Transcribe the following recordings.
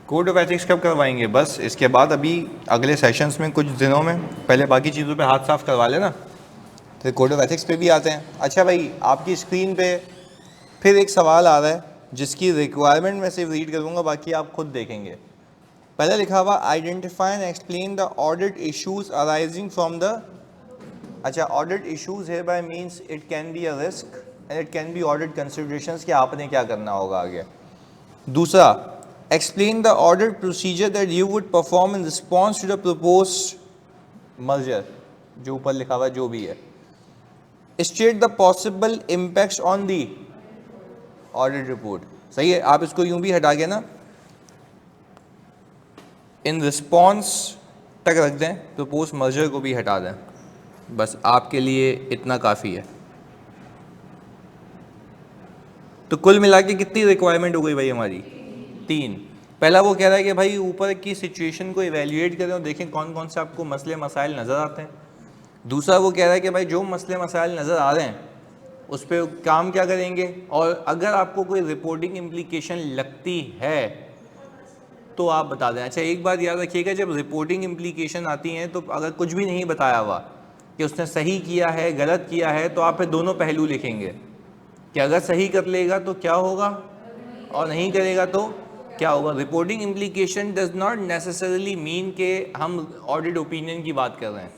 Code of ethics कब करवाएंगे? बस इसके बाद अभी अगले सेशंस में कुछ दिनों में, पहले बाकी चीज़ों पे हाथ साफ करवा लेना, फिर कोड ऑफ एथिक्स पे भी आते हैं। अच्छा भाई, आपकी स्क्रीन पे फिर एक सवाल आ रहा है जिसकी रिक्वायरमेंट मैं सिर्फ रीड करूँगा, बाकी आप खुद देखेंगे। पहले लिखा हुआ identify and explain the audit issues arising from the, अच्छा audit issues here by means it can be a risk and it can be audit considerations कि आपने क्या करना होगा आगे। दूसरा, explain the audit procedure that you would perform in response to the proposed merger, जो ऊपर लिखा हुआ जो भी है। State the possible impacts on the audit report, सही है, आप इसको यूं भी हटा के ना इन रिस्पॉन्स तक रख दें, प्रपोज मर्जर को भी हटा दें, बस आपके लिए इतना काफ़ी है। तो कुल मिला के कितनी रिक्वायरमेंट हो गई भाई हमारी? 3। पहला वो कह रहा है कि भाई ऊपर की सिचुएशन को इवेल्युएट करें और देखें कौन कौन से आपको मसले मसाइल नज़र आते हैं। दूसरा वो कह रहा है कि भाई जो मसले मसाइल नज़र आ रहे हैं उस पर काम क्या करेंगे, और अगर आपको कोई रिपोर्टिंग इम्प्लीकेशन लगती है तो आप बता दें। अच्छा एक बात याद रखिएगा, जब रिपोर्टिंग इम्प्लीकेशन आती हैं तो अगर कुछ भी नहीं बताया हुआ कि उसने सही किया है गलत किया है, तो आप फिर दोनों पहलू लिखेंगे कि अगर सही कर लेगा तो क्या होगा और नहीं करेगा तो क्या होगा। Reporting implication does not necessarily mean के हम ऑडिट ओपिनियन की बात कर रहे हैं।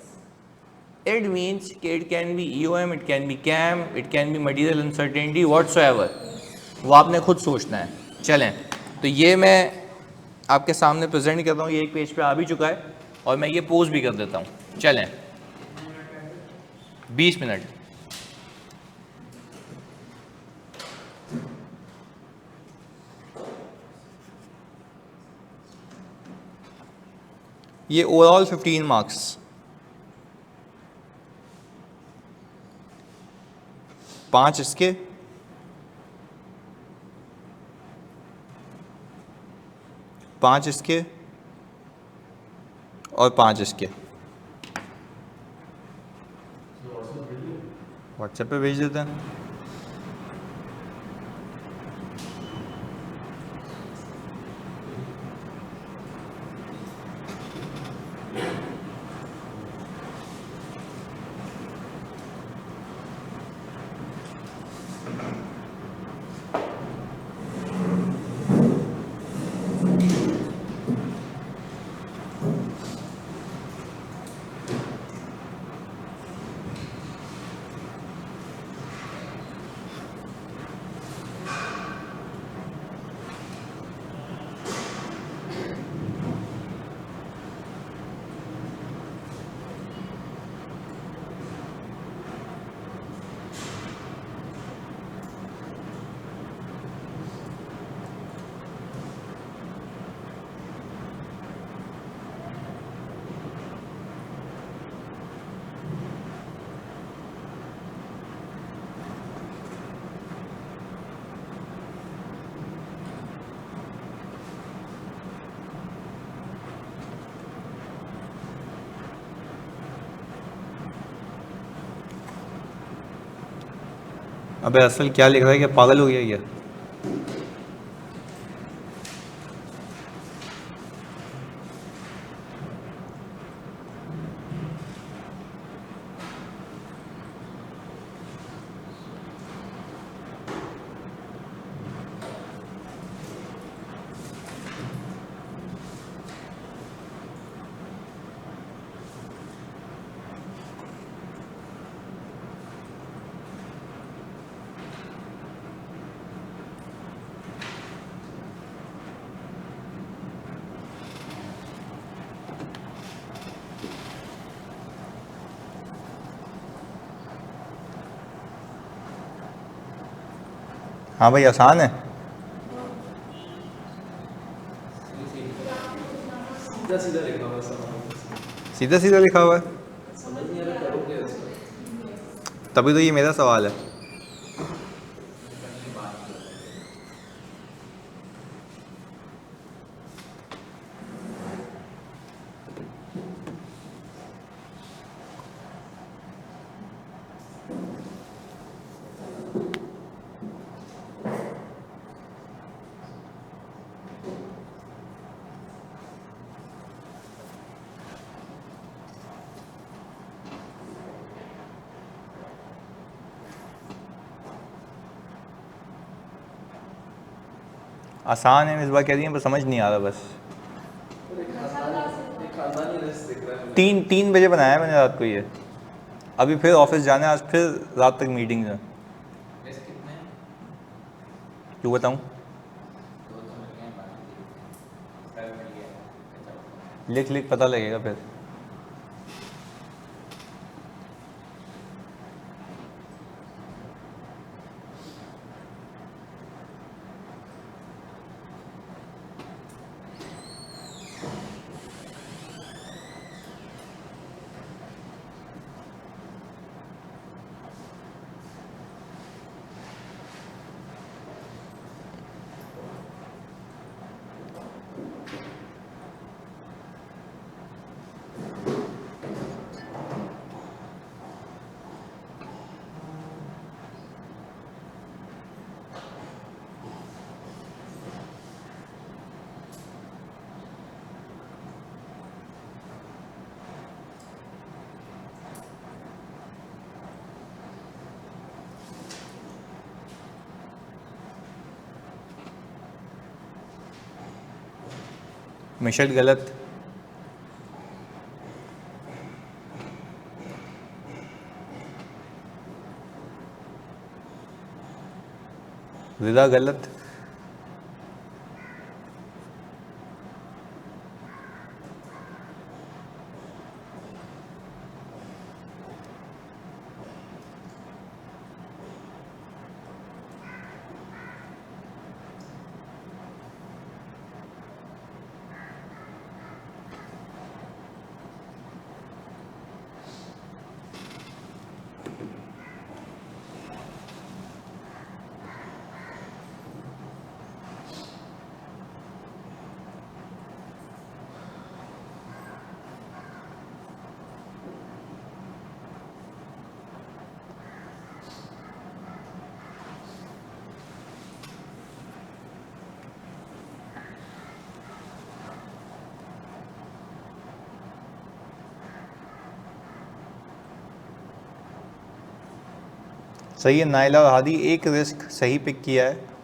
इट मीन्स कि it can be EOM, it can be KAM, it can be material uncertainty whatsoever, वो आपने खुद सोचना है। चलें, तो ये मैं आपके सामने प्रेजेंट कर रहा हूँ, ये एक पेज पे आ भी चुका है और मैं ये पोस्ट भी कर देता हूँ। चलें, 20 मिनट। ये ओवरऑल 15 मार्क्स, 5 इसके, 5 इसके और 5 इसके। व्हाट्सएप पे भेज देते हैं। अबे असल क्या लिख रहा है, क्या पागल हो गया क्या? हाँ भाई आसान है। सीधा सीधा लिखा हुआ है सब, सीधा सीधा लिखा हुआ है, समझ नहीं आ रहा करो क्या इसका। तभी तो ये मेरा सवाल है। आसान है, मिसबा कह रही है पर समझ नहीं आ रहा बस। एक खानदानी रिस्क दिख रहा है मुझे। 3 बजे बनाया है मैंने रात को ये। अभी फिर ऑफिस जाना है, आज फिर रात तक मीटिंग है। रिस्क कितने हैं? क्यों बताऊँ? दो तो मिल गए, बाकी सब मिल गया। अच्छा, लिख लिख पता लगेगा फिर। मिशेल गलत। रिदा गलत। सही है, नाइला और हादी एक रिस्क सही पिक किया है।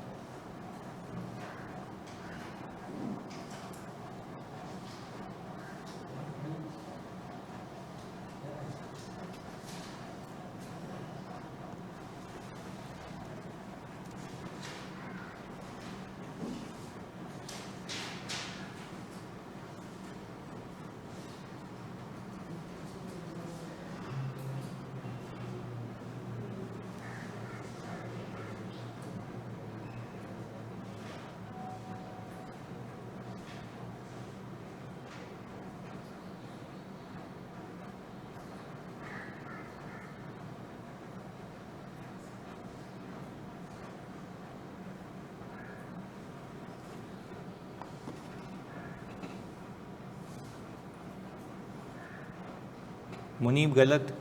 मुनीब गलत।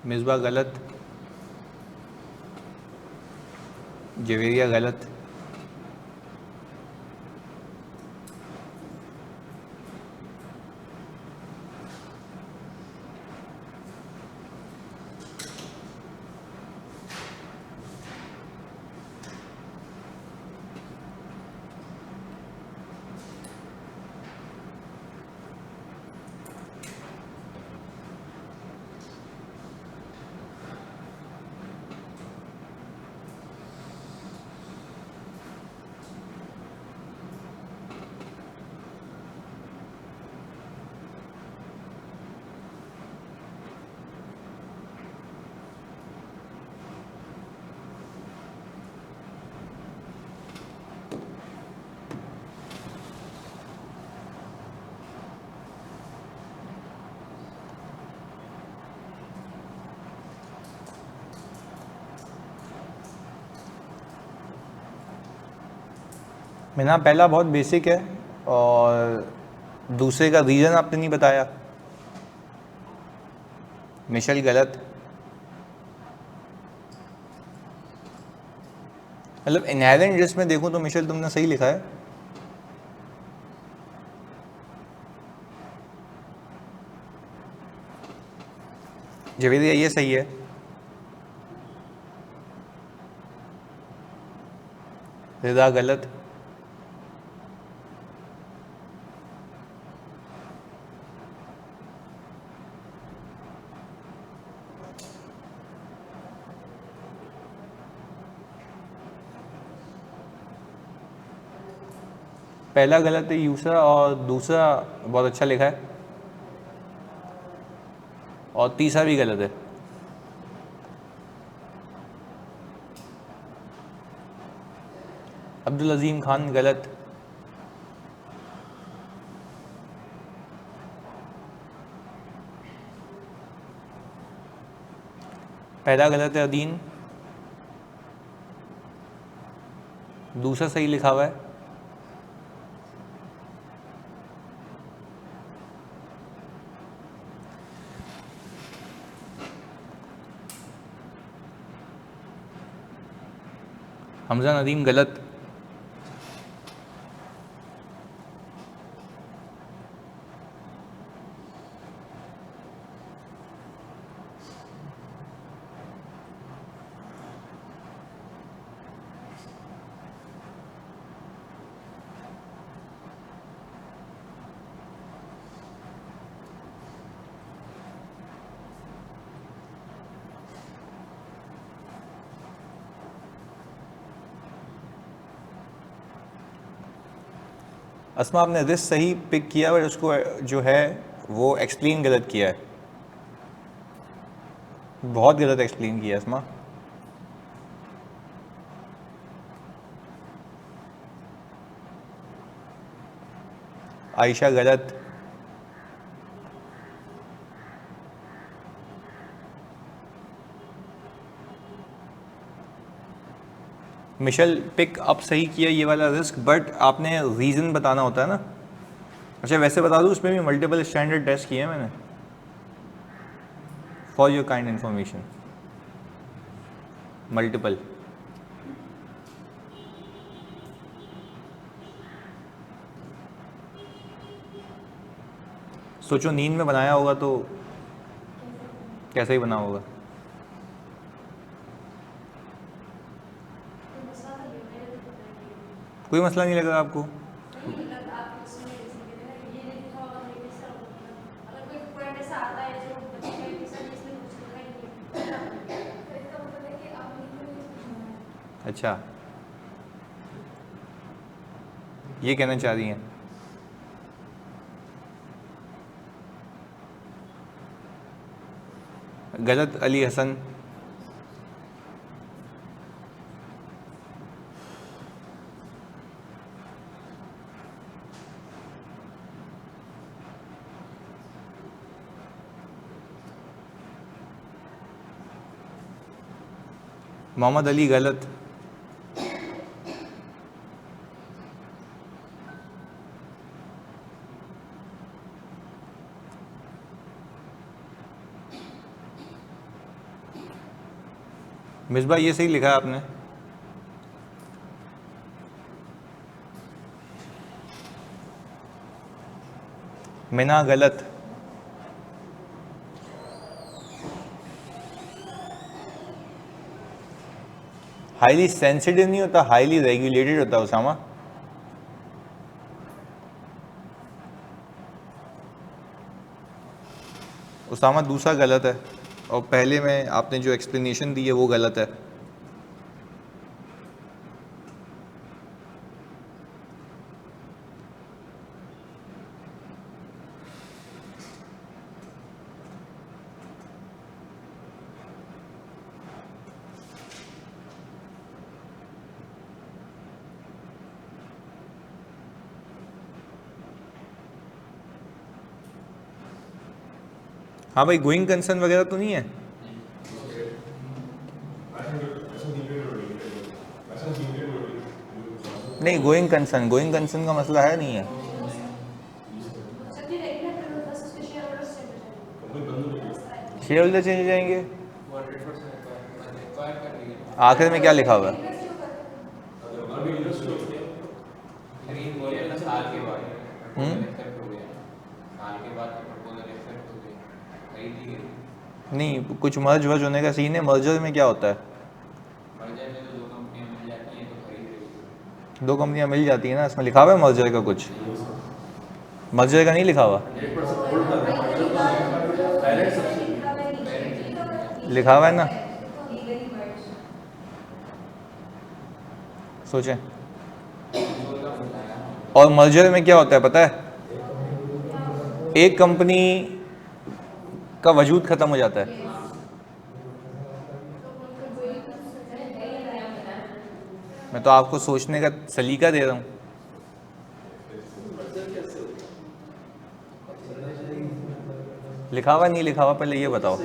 मिसबा गलत। जवेरिया गलत। मेरा पहला बहुत बेसिक है और दूसरे का रीज़न आपने नहीं बताया। मिशेल गलत। मतलब इनहेरेंट रिस्क में देखूं तो मिशेल तुमने सही लिखा है। जवेरिया ये सही है। रिदा गलत, पहला गलत है यूसरा और दूसरा बहुत अच्छा लिखा है और तीसरा भी गलत है। अब्दुल अजीम खान गलत, पहला गलत है अदीन, दूसरा सही लिखा हुआ है। हमजा नदीम गलत, अस्मा आपने दिस सही पिक किया बट उसको जो है वो एक्सप्लेन गलत किया है, बहुत गलत एक्सप्लेन किया है अस्मा। आयशा गलत, मिशेल पिक अप सही किया ये वाला रिस्क, बट आपने रीज़न बताना होता है ना। अच्छा वैसे बता दूँ उसमें भी मल्टीपल स्टैंडर्ड टेस्ट किए हैं मैंने, for your kind information, multiple. सोचो नींद में बनाया होगा तो कैसे ही बना होगा। कोई मसला नहीं लग रहा आपको? अच्छा ये कहना चाह रही हैं। गलत अली हसन, मोहम्मद अली गलत, मिसबा ये सही लिखा है आपने। मिना गलत, हाईली सेंसिटिव नहीं होता, हाईली रेगुलेटेड होता है उसामा। उसामा दूसरा गलत है और पहले में आपने जो एक्सप्लेनेशन दी है वो गलत है। हाँ भाई गोइंग कंसर्न वगैरह तो नहीं है? नहीं गोइंग कंसर्न का मसला है नहीं है। शेयर होल्डर चेंज हो जाएंगे। आखिर में क्या लिखा हुआ है? साल के बाद एक्सेप्ट हो गया, साल के बाद प्रपोजल एक्सेप्ट हो गया, खरीदी गई। नहीं कुछ मर्ज वर्ज होने का सीन है। मर्जर में क्या होता है? मर्जर में तो दो कंपनियां मिल जाती हैं तो खरीद रही दो कंपनियां मिल जाती है ना, इसमें लिखा हुआ है मर्जर का कुछ? मर्जर का नहीं लिखा हुआ? लिखा हुआ है ना? सोचें। और मर्जर में क्या होता है पता है? एक कंपनी का वजूद खत्म हो जाता है। मैं तो आपको सोचने का सलीका दे रहा हूँ। लिखा हुआ नहीं लिखा हुआ, पहले ये बताओ।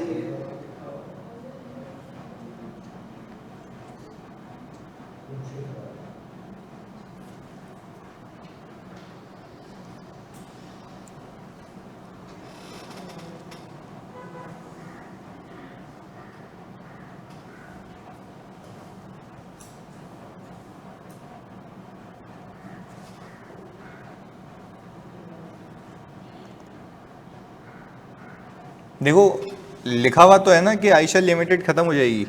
देखो लिखा हुआ तो है ना कि आयशा लिमिटेड खत्म हो जाएगी।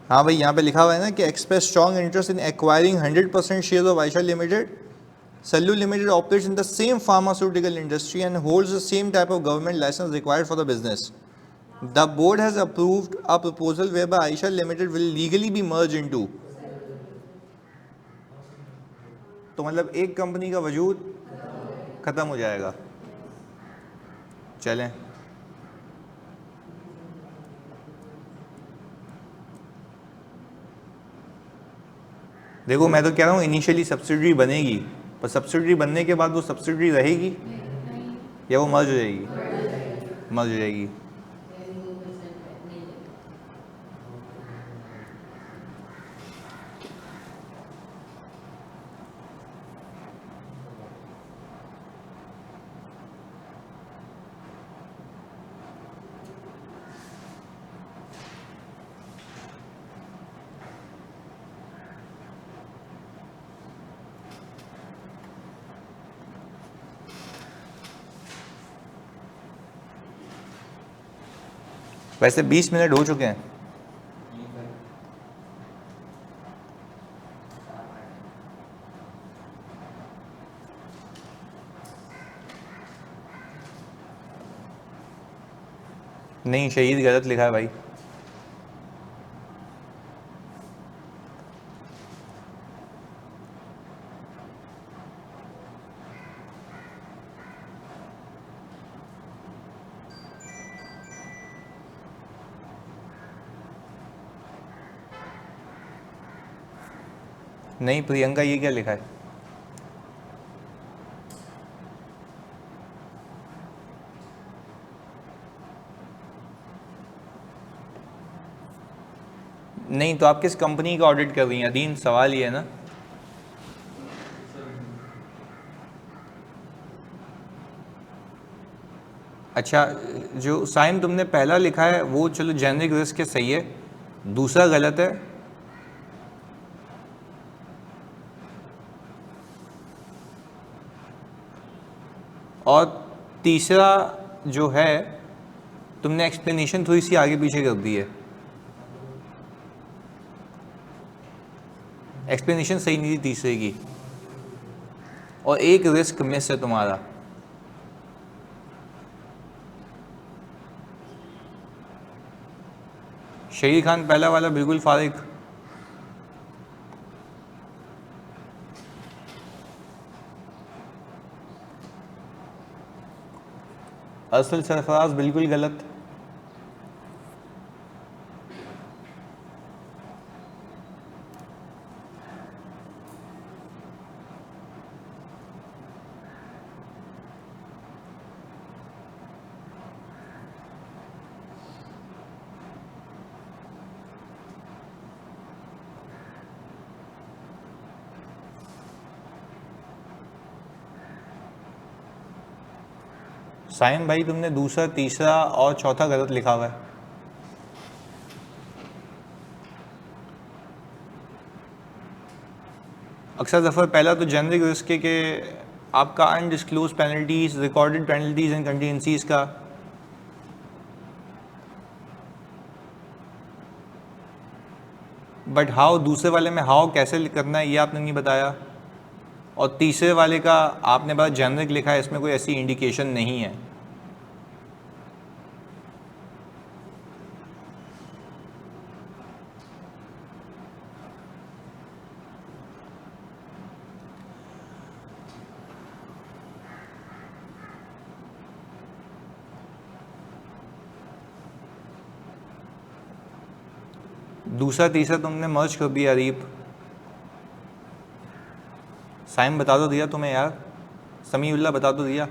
हाँ भाई, यहाँ पे लिखा हुआ है ना कि express strong interest in acquiring 100% share of Ayesha limited. Cellu Limited operates in the same pharmaceutical industry and holds the same type of government license required for the business. The board has approved a proposal whereby Aisha Limited will legally be merged into। तो मतलब एक company का वजूद खत्म हो जाएगा। चलें, देखो मैं तो कह रहा हूँ इनिशियली सब्सिडरी बनेगी, पर सब्सिडरी बनने के बाद वो सब्सिडरी रहेगी या वो मर्ज हो जाएगी? मर्ज हो जाएगी। वैसे 20 मिनट हो चुके हैं। नहीं, शहीद गलत लिखा है भाई। नहीं प्रियंका, ये क्या लिखा है? नहीं तो आप किस कंपनी का ऑडिट कर रही हैं अदीन? सवाल ये है ना। अच्छा, जो साइन तुमने पहला लिखा है वो चलो जेनरिक रिस्क के सही है, दूसरा गलत है। और तीसरा जो है तुमने एक्सप्लेनेशन थोड़ी सी आगे पीछे कर दी है, एक्सप्लेनेशन सही नहीं थी तीसरे की, और एक रिस्क मिस है तुम्हारा। शहीद खान पहला वाला बिल्कुल फारिग। असल सरफराज बिल्कुल गलत। साइम भाई तुमने दूसरा, तीसरा और चौथा गलत लिखा हुआ है। अक्सर दफ़र पहला तो जेनरिक रिस्क के आपका undisclosed penalties, recorded penalties and contingencies का, बट हाउ, दूसरे वाले में हाउ कैसे करना है ये आपने नहीं बताया, और तीसरे वाले का आपने बड़ा जेनरिक लिखा है, इसमें कोई ऐसी इंडिकेशन नहीं है। दूसरा तीसरा तुमने मर्ज कर दिया अरीब। साइम बता दो दिया तुम्हें यार, समीउल्लाह बता दो दिया।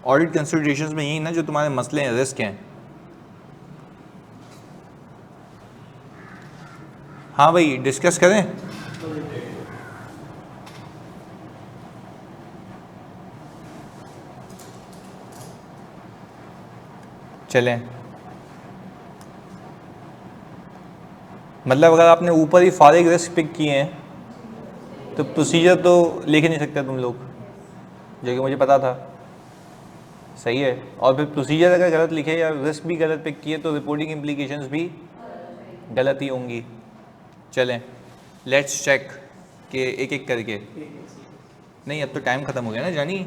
ऑडिट कंसिडरेशंस में यही ना जो तुम्हारे मसले हैं, रिस्क हैं। हाँ भाई डिस्कस करें। चलें, मतलब अगर आपने ऊपर ही फारिग रिस्क पिक किए हैं तो प्रोसीजर तो लिख ही नहीं सकते तुम लोग, जो कि मुझे पता था। सही है, और फिर प्रोसीजर अगर गलत लिखे या रिस्क भी गलत पिक किए तो रिपोर्टिंग इम्प्लीकेशंस भी गलत ही होंगी। चलें लेट्स चेक कि एक एक करके। नहीं अब तो टाइम ख़त्म हो गया ना जानी,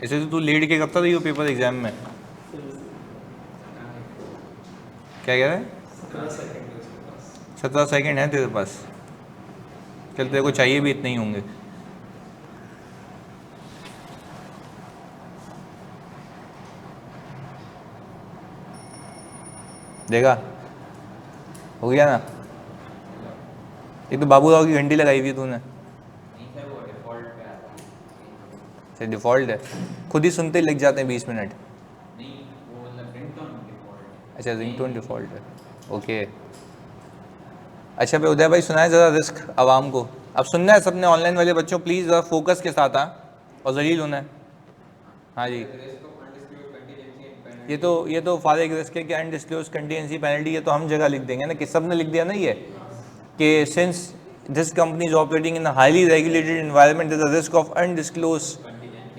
ऐसे तो तू लेट के कब तक रही हो पेपर एग्जाम में। क्या कह रहा है? 17 सेकेंड है तेरे पास। चल तेरे को चाहिए भी इतने ही होंगे। देखा हो गया ना। एक तो बाबू राव की घंटी लगाई हुई है तूने। नहीं सर वो डिफ़ॉल्ट पे आता है। अच्छा डिफ़ॉल्ट है, खुद ही सुनते ही लग जाते हैं 20 मिनट। नहीं वो मतलब रिंगटोन डिफ़ॉल्ट है। अच्छा रिंगटोन डिफ़ॉल्ट है, ओके। अच्छा भाई उदय भाई सुनाए ज़रा रिस्क आवाम को। अब सुनना है सबने, ऑनलाइन वाले बच्चों प्लीज़ ज़रा फोकस के साथ और जलील होना है। हाँ जी, risk of undisclosed contingency and penalty. ये तो फारिग रिस्क है कि अनडिस्क्लोज कंटीजेंसी पेनल्टी, ये तो हम जगह लिख देंगे ना कि सब ने लिख दिया ना ये कि since this company is operating in highly regulated environment there is a risk of undisclose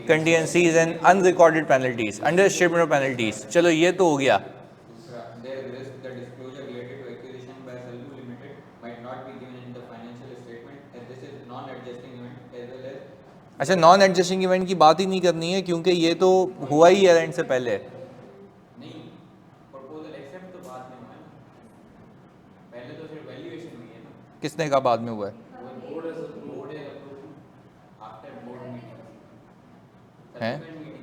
contingencies and unrecorded penalties, under statement of penalties. चलो ये तो हो गया। दूसरा there is risk the disclosure related to acquisition by Sallu limited might not be given in the financial statement as this is non adjusting event as well as. अच्छा non adjusting event की बात ही नहीं करनी है क्योंकि ये तो हुआ ही ईयर एंड से पहले। नहीं प्रपोजल एक्सेप्ट तो बाद में हुआ है ना, पहले तो सिर्फ वैल्यूएशन हुई है ना। किसने कहा बाद में हुआ है? Board is approved after board meeting हैं? Subsequent meeting.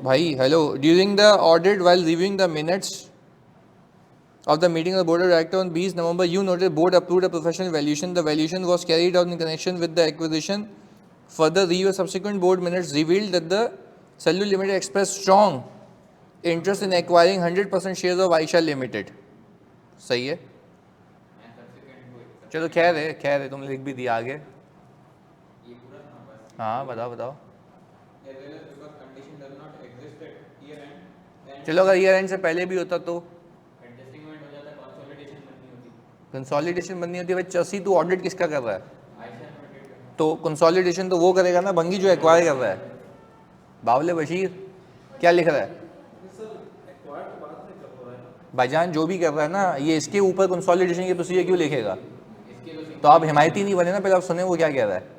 भाई hello, during the audit while reviewing the minutes of the meeting of the board of directors on 20 November, you noted board approved a professional valuation. The valuation was carried out in connection with the acquisition. Further review of subsequent board minutes revealed that the Sallu Limited expressed strong interest in acquiring 100% shares of Aisha Limited. सही है, चलो खैर है तुमने लिख भी दिया आगे। ये पूरा था बस। हाँ बताओ। as well as because condition does not exist at year end then चलो अगर ईयर एंड से पहले भी होता तो एडजस्टिंग इवेंट हो जाता, कंसोलिडेशन बननी होती, कंसोलिडेशन बननी होती है। भाई चसी तू ऑडिट किसका कर रहा है? आयशा लिमिटेड का। तो कंसोलिडेशन तो वो करेगा ना भंगी जो एक्वायर कर रहा है। बावले बशीर क्या लिख रहा है? भाईजान जो भी कर रहा है ना ये इसके ऊपर कंसोलिडेशन की प्रोसीजर क्यों लिखेगा? तो आप हिमायती नहीं बने ना, पहले आप सुने वो क्या कह रहा है।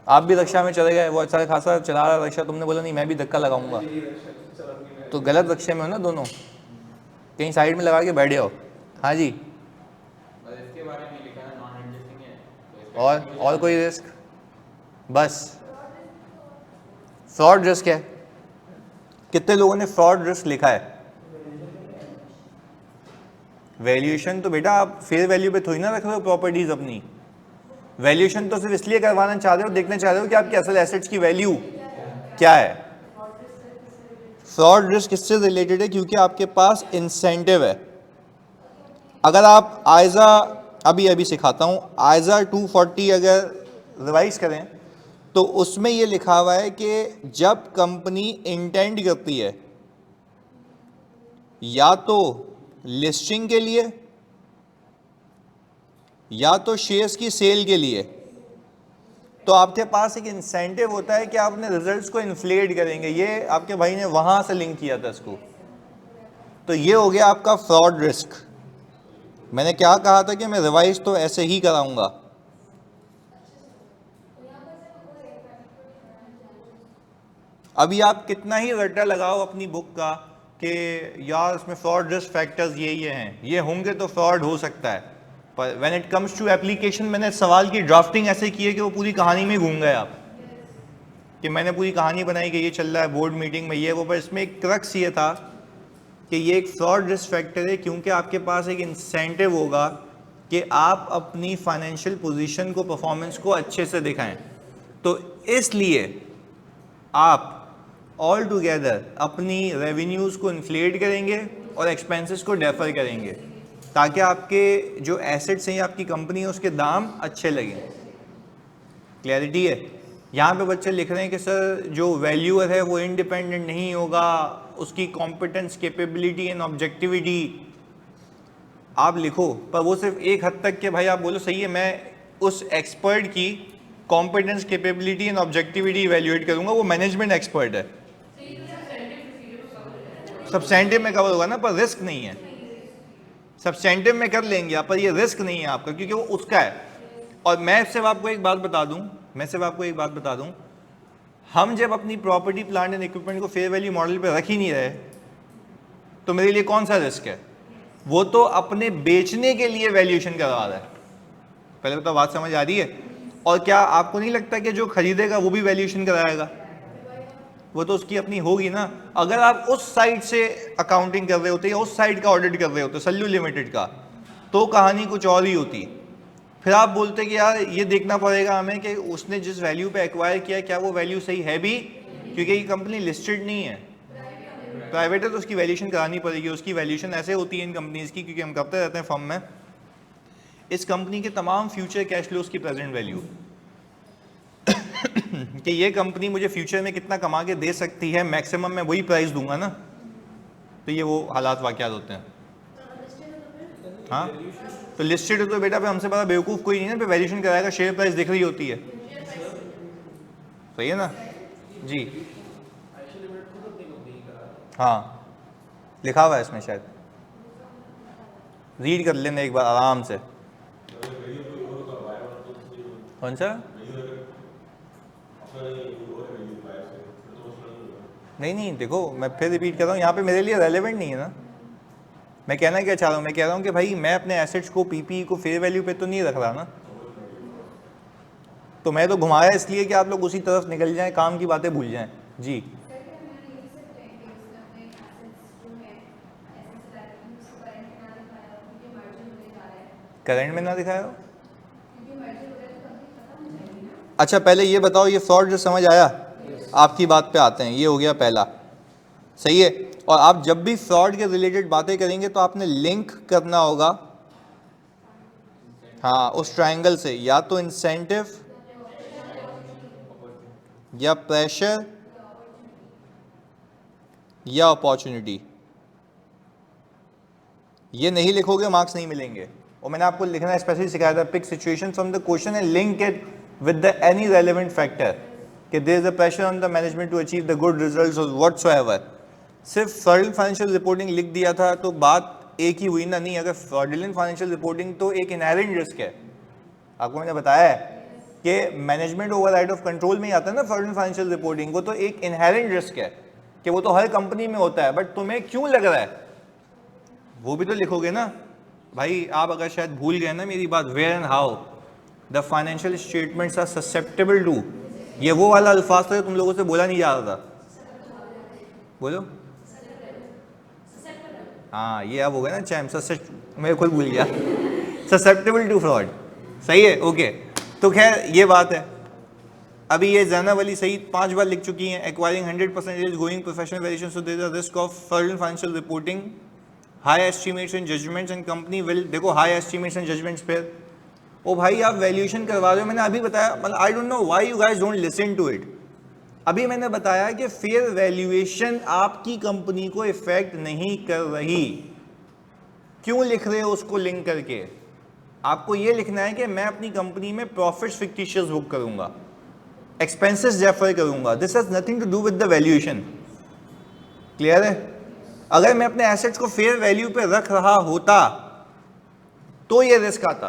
आप भी रक्षा में चले गए, वो अच्छा खासा चला रहा रक्षा, तुमने बोला नहीं मैं भी धक्का लगाऊंगा, तो गलत रक्षे में हो ना दोनों, कहीं साइड में लगा के बैठ जाओ। हाँ जी, बस इसके बारे में लिखा है नॉन एडजस्टिंग है तो इसका और कोई रिस्क? बस फ्रॉड रिस्क है। कितने लोगों ने फ्रॉड रिस्क लिखा है? वैल्यूएशन तो बेटा आप फेयर वैल्यू पे थोड़ी ना रख रहे हो प्रॉपर्टीज अपनी। वैल्यूएशन तो सिर्फ इसलिए करवाना चाह रहे हो, देखना चाह रहे हो कि आपकी असल एसेट्स की वैल्यू क्या है। फ्रॉड रिस्क इससे रिलेटेड है क्योंकि आपके पास इंसेंटिव है। अगर आप आयजा अभी सिखाता हूं, आयजा 240 अगर रिवाइज करें तो उसमें ये लिखा हुआ है कि जब कंपनी इंटेंड करती है या तो लिस्टिंग के लिए या तो शेयर्स की सेल के लिए, तो आपके पास एक इंसेंटिव होता है कि आप अपने रिजल्ट्स को इन्फ्लेट करेंगे। ये आपके भाई ने वहां से लिंक किया था इसको। तो ये हो गया आपका फ्रॉड रिस्क। मैंने क्या कहा था कि मैं रिवाइज तो ऐसे ही कराऊंगा। अभी आप कितना ही रट्टा लगाओ अपनी बुक का कि यार इसमें फ्रॉड रिस्क फैक्टर्स ये हैं, ये होंगे तो फ्रॉड हो सकता है, पर when it comes to application मैंने सवाल की ड्राफ्टिंग ऐसे की है कि वो पूरी कहानी में घूम गए आप, कि मैंने पूरी कहानी बनाई कि ये चल रहा है बोर्ड मीटिंग में ये वो, पर इसमें एक क्रक्स ये था कि ये एक फ्रॉड रिस्क फैक्टर है, क्योंकि आपके पास एक इंसेंटिव होगा कि आप अपनी फाइनेंशियल पोजीशन को, परफॉर्मेंस को अच्छे से दिखाएं। तो इसलिए आप ऑल टुगेदर अपनी रेवेन्यूज़ को इन्फ्लेट करेंगे और एक्सपेंसेस को डेफर करेंगे, ताकि आपके जो एसेट्स हैं, आपकी कंपनी है, उसके दाम अच्छे लगें। क्लैरिटी है? यहाँ पे बच्चे लिख रहे हैं कि सर जो वैल्यूअर है वो इंडिपेंडेंट नहीं होगा, उसकी कॉम्पिटेंस, कैपेबिलिटी एंड ऑब्जेक्टिविटी आप लिखो, पर वो सिर्फ एक हद तक के भाई आप बोलो सही है, मैं उस एक्सपर्ट की competence, capability and objectivity evaluate करूंगा, वो मैनेजमेंट एक्सपर्ट है, सब्सटेंटिव में कवर होगा ना, पर रिस्क नहीं है। सब्सटेंटिव में कर लेंगे आप, पर ये रिस्क नहीं है आपका, क्योंकि वो उसका है। और मैं सिर्फ आपको एक बात बता दूं, हम जब अपनी प्रॉपर्टी, प्लांट एंड इक्विपमेंट को फेयर वैल्यू मॉडल पे रख ही नहीं रहे, तो मेरे लिए कौन सा रिस्क है? वो तो अपने बेचने के लिए वैल्यूएशन करवा रहा है। पहले तो बात समझ आ रही है? और क्या आपको नहीं लगता कि जो खरीदेगा वो भी वैल्यूएशन कराएगा? वो तो उसकी अपनी होगी ना। अगर आप उस साइड से अकाउंटिंग कर रहे होते या उस साइड का ऑडिट कर रहे होते सल्लू लिमिटेड का, तो कहानी कुछ और ही होती। फिर आप बोलते कि यार ये देखना पड़ेगा हमें कि उसने जिस वैल्यू पे एक्वायर किया क्या वो वैल्यू सही है भी, क्योंकि ये कंपनी लिस्टेड नहीं है, प्राइवेट है, तो उसकी वैल्यूएशन करानी पड़ेगी। उसकी वैल्यूएशन ऐसे होती है इन कंपनीज की, क्योंकि हम करते रहते हैं फर्म में, इस कंपनी के तमाम फ्यूचर कैश फ्लोज की प्रेजेंट वैल्यू कि ये कंपनी मुझे फ्यूचर में कितना कमा के दे सकती है, मैक्सिमम मैं वही प्राइस दूंगा ना। तो ये वो हालात वाकयात होते हैं। हाँ, तो लिस्टेड हो तो बेटा पे हमसे बड़ा बेवकूफ़ कोई नहीं है, पे वैल्यूएशन कराएगा, शेयर प्राइस दिख रही होती है, सही है ना जी? हाँ, लिखा हुआ है इसमें, शायद रीड कर लेना एक बार आराम से। कौन सा? नहीं, देखो मैं फिर रिपीट कर रहा हूँ, यहाँ पे मेरे लिए रेलेवेंट नहीं है ना। मैं कहना क्या चाह रहा हूँ, मैं कह रहा हूँ कि भाई मैं अपने एसेट्स को, पीपी को फेयर वैल्यू पे तो नहीं रख रहा ना। तो मैं तो घुमाया इसलिए कि आप लोग उसी तरफ निकल जाएं, काम की बातें भूल जाएं। जी, करंट में ना दिखाया हो? अच्छा पहले ये बताओ, ये फ्रॉड जो समझ आया? आपकी बात पे आते हैं, ये हो गया पहला, सही है। और आप जब भी फ्रॉड के रिलेटेड बातें करेंगे तो आपने लिंक करना होगा, हाँ, उस ट्रायंगल से, या तो इंसेंटिव या प्रेशर या अपॉर्चुनिटी। ये नहीं लिखोगे मार्क्स नहीं मिलेंगे। और मैंने आपको लिखना स्पेशली सिखाया था, pick situation from the question and link it with the any relevant factor, कि there is a pressure on the management to achieve the good results और व्हाटसोएवर। सिर्फ फ्रॉडुलेंट फाइनेंशियल रिपोर्टिंग लिख दिया था तो बात एक ही हुई ना? नहीं, अगर फ्रॉडुलेंट फाइनेंशियल रिपोर्टिंग तो एक इनहेरेंट रिस्क है, आपको मैंने बताया है कि मैनेजमेंट ओवरराइड ऑफ कंट्रोल में ही आता है ना फ्रॉडुलेंट फाइनेंशियल रिपोर्टिंग। वो तो एक इनहेरेंट रिस्क है कि वो तो हर कंपनी में होता है, बट तुम्हें क्यों लग रहा है वो भी तो लिखोगे ना भाई। आप अगर शायद भूल गए ना मेरी बात, where and how the financial statements are susceptible to, ये वो वाला अल्फाज था तुम लोगों से बोला नहीं जा रहा था, बोलो। हाँ, ये अब हो गया ना चैम, मैं खुद भूल गया, ससेप्टेबल टू फ्रॉड, सही है, ओके। तो खैर ये बात है। अभी ये ज़ैनब अली सही 5 बार लिख चुकी हैं, acquiring 100% going professional variation, so there is a risk of fraudulent financial reporting, high estimates and judgments and company will, देखो हाई एस्टिमेट्स एंड जजमेंट्स पे, ओ भाई आप वैल्यूएशन करवा रहे हो, मैंने अभी बताया, मतलब I don't know why you guys don't listen to it. अभी मैंने बताया कि फेयर वैल्यूएशन आपकी कंपनी को इफेक्ट नहीं कर रही। क्यों लिख रहे हो उसको लिंक करके? आपको ये लिखना है कि मैं अपनी कंपनी में प्रॉफिट्स फिक्टिशियस बुक करूंगा, एक्सपेंसेस डेफर करूंगा, this has nothing to do with the valuation. Clear है? अगर मैं अपने एसेट्स को फेयर वैल्यू पे रख रहा होता तो ये रिस्क आता।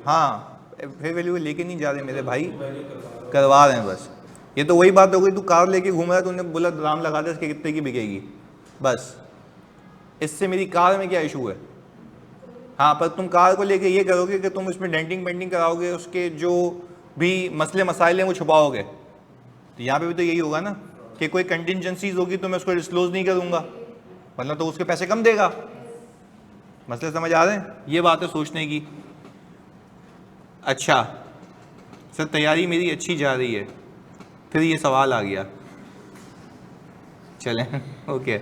हाँ, फेयर वैल्यू लेके नहीं जा रहे मेरे भाई, करवा रहे हैं बस। ये तो वही बात हो गई, तू कार लेके घूम रहा है, तूने बोला दाम लगा दे इसके कितने की बिकेगी, बस इससे मेरी कार में क्या इशू है। हाँ, पर तुम कार को लेके ये करोगे कि तुम उसमें डेंटिंग पेंटिंग कराओगे, उसके जो भी मसले मसाइल हैं वो छुपाओगे, तो यहाँ पे भी तो यही होगा ना कि कोई कंटिजेंसीज होगी तो मैं उसको डिस्क्लोज नहीं करूँगा, मतलब तो उसके पैसे कम देगा। मसले समझ आ रहे हैं? ये बात है सोचने की। अच्छा सर, तैयारी मेरी अच्छी जा रही है, फिर ये सवाल आ गया, चलें ओके।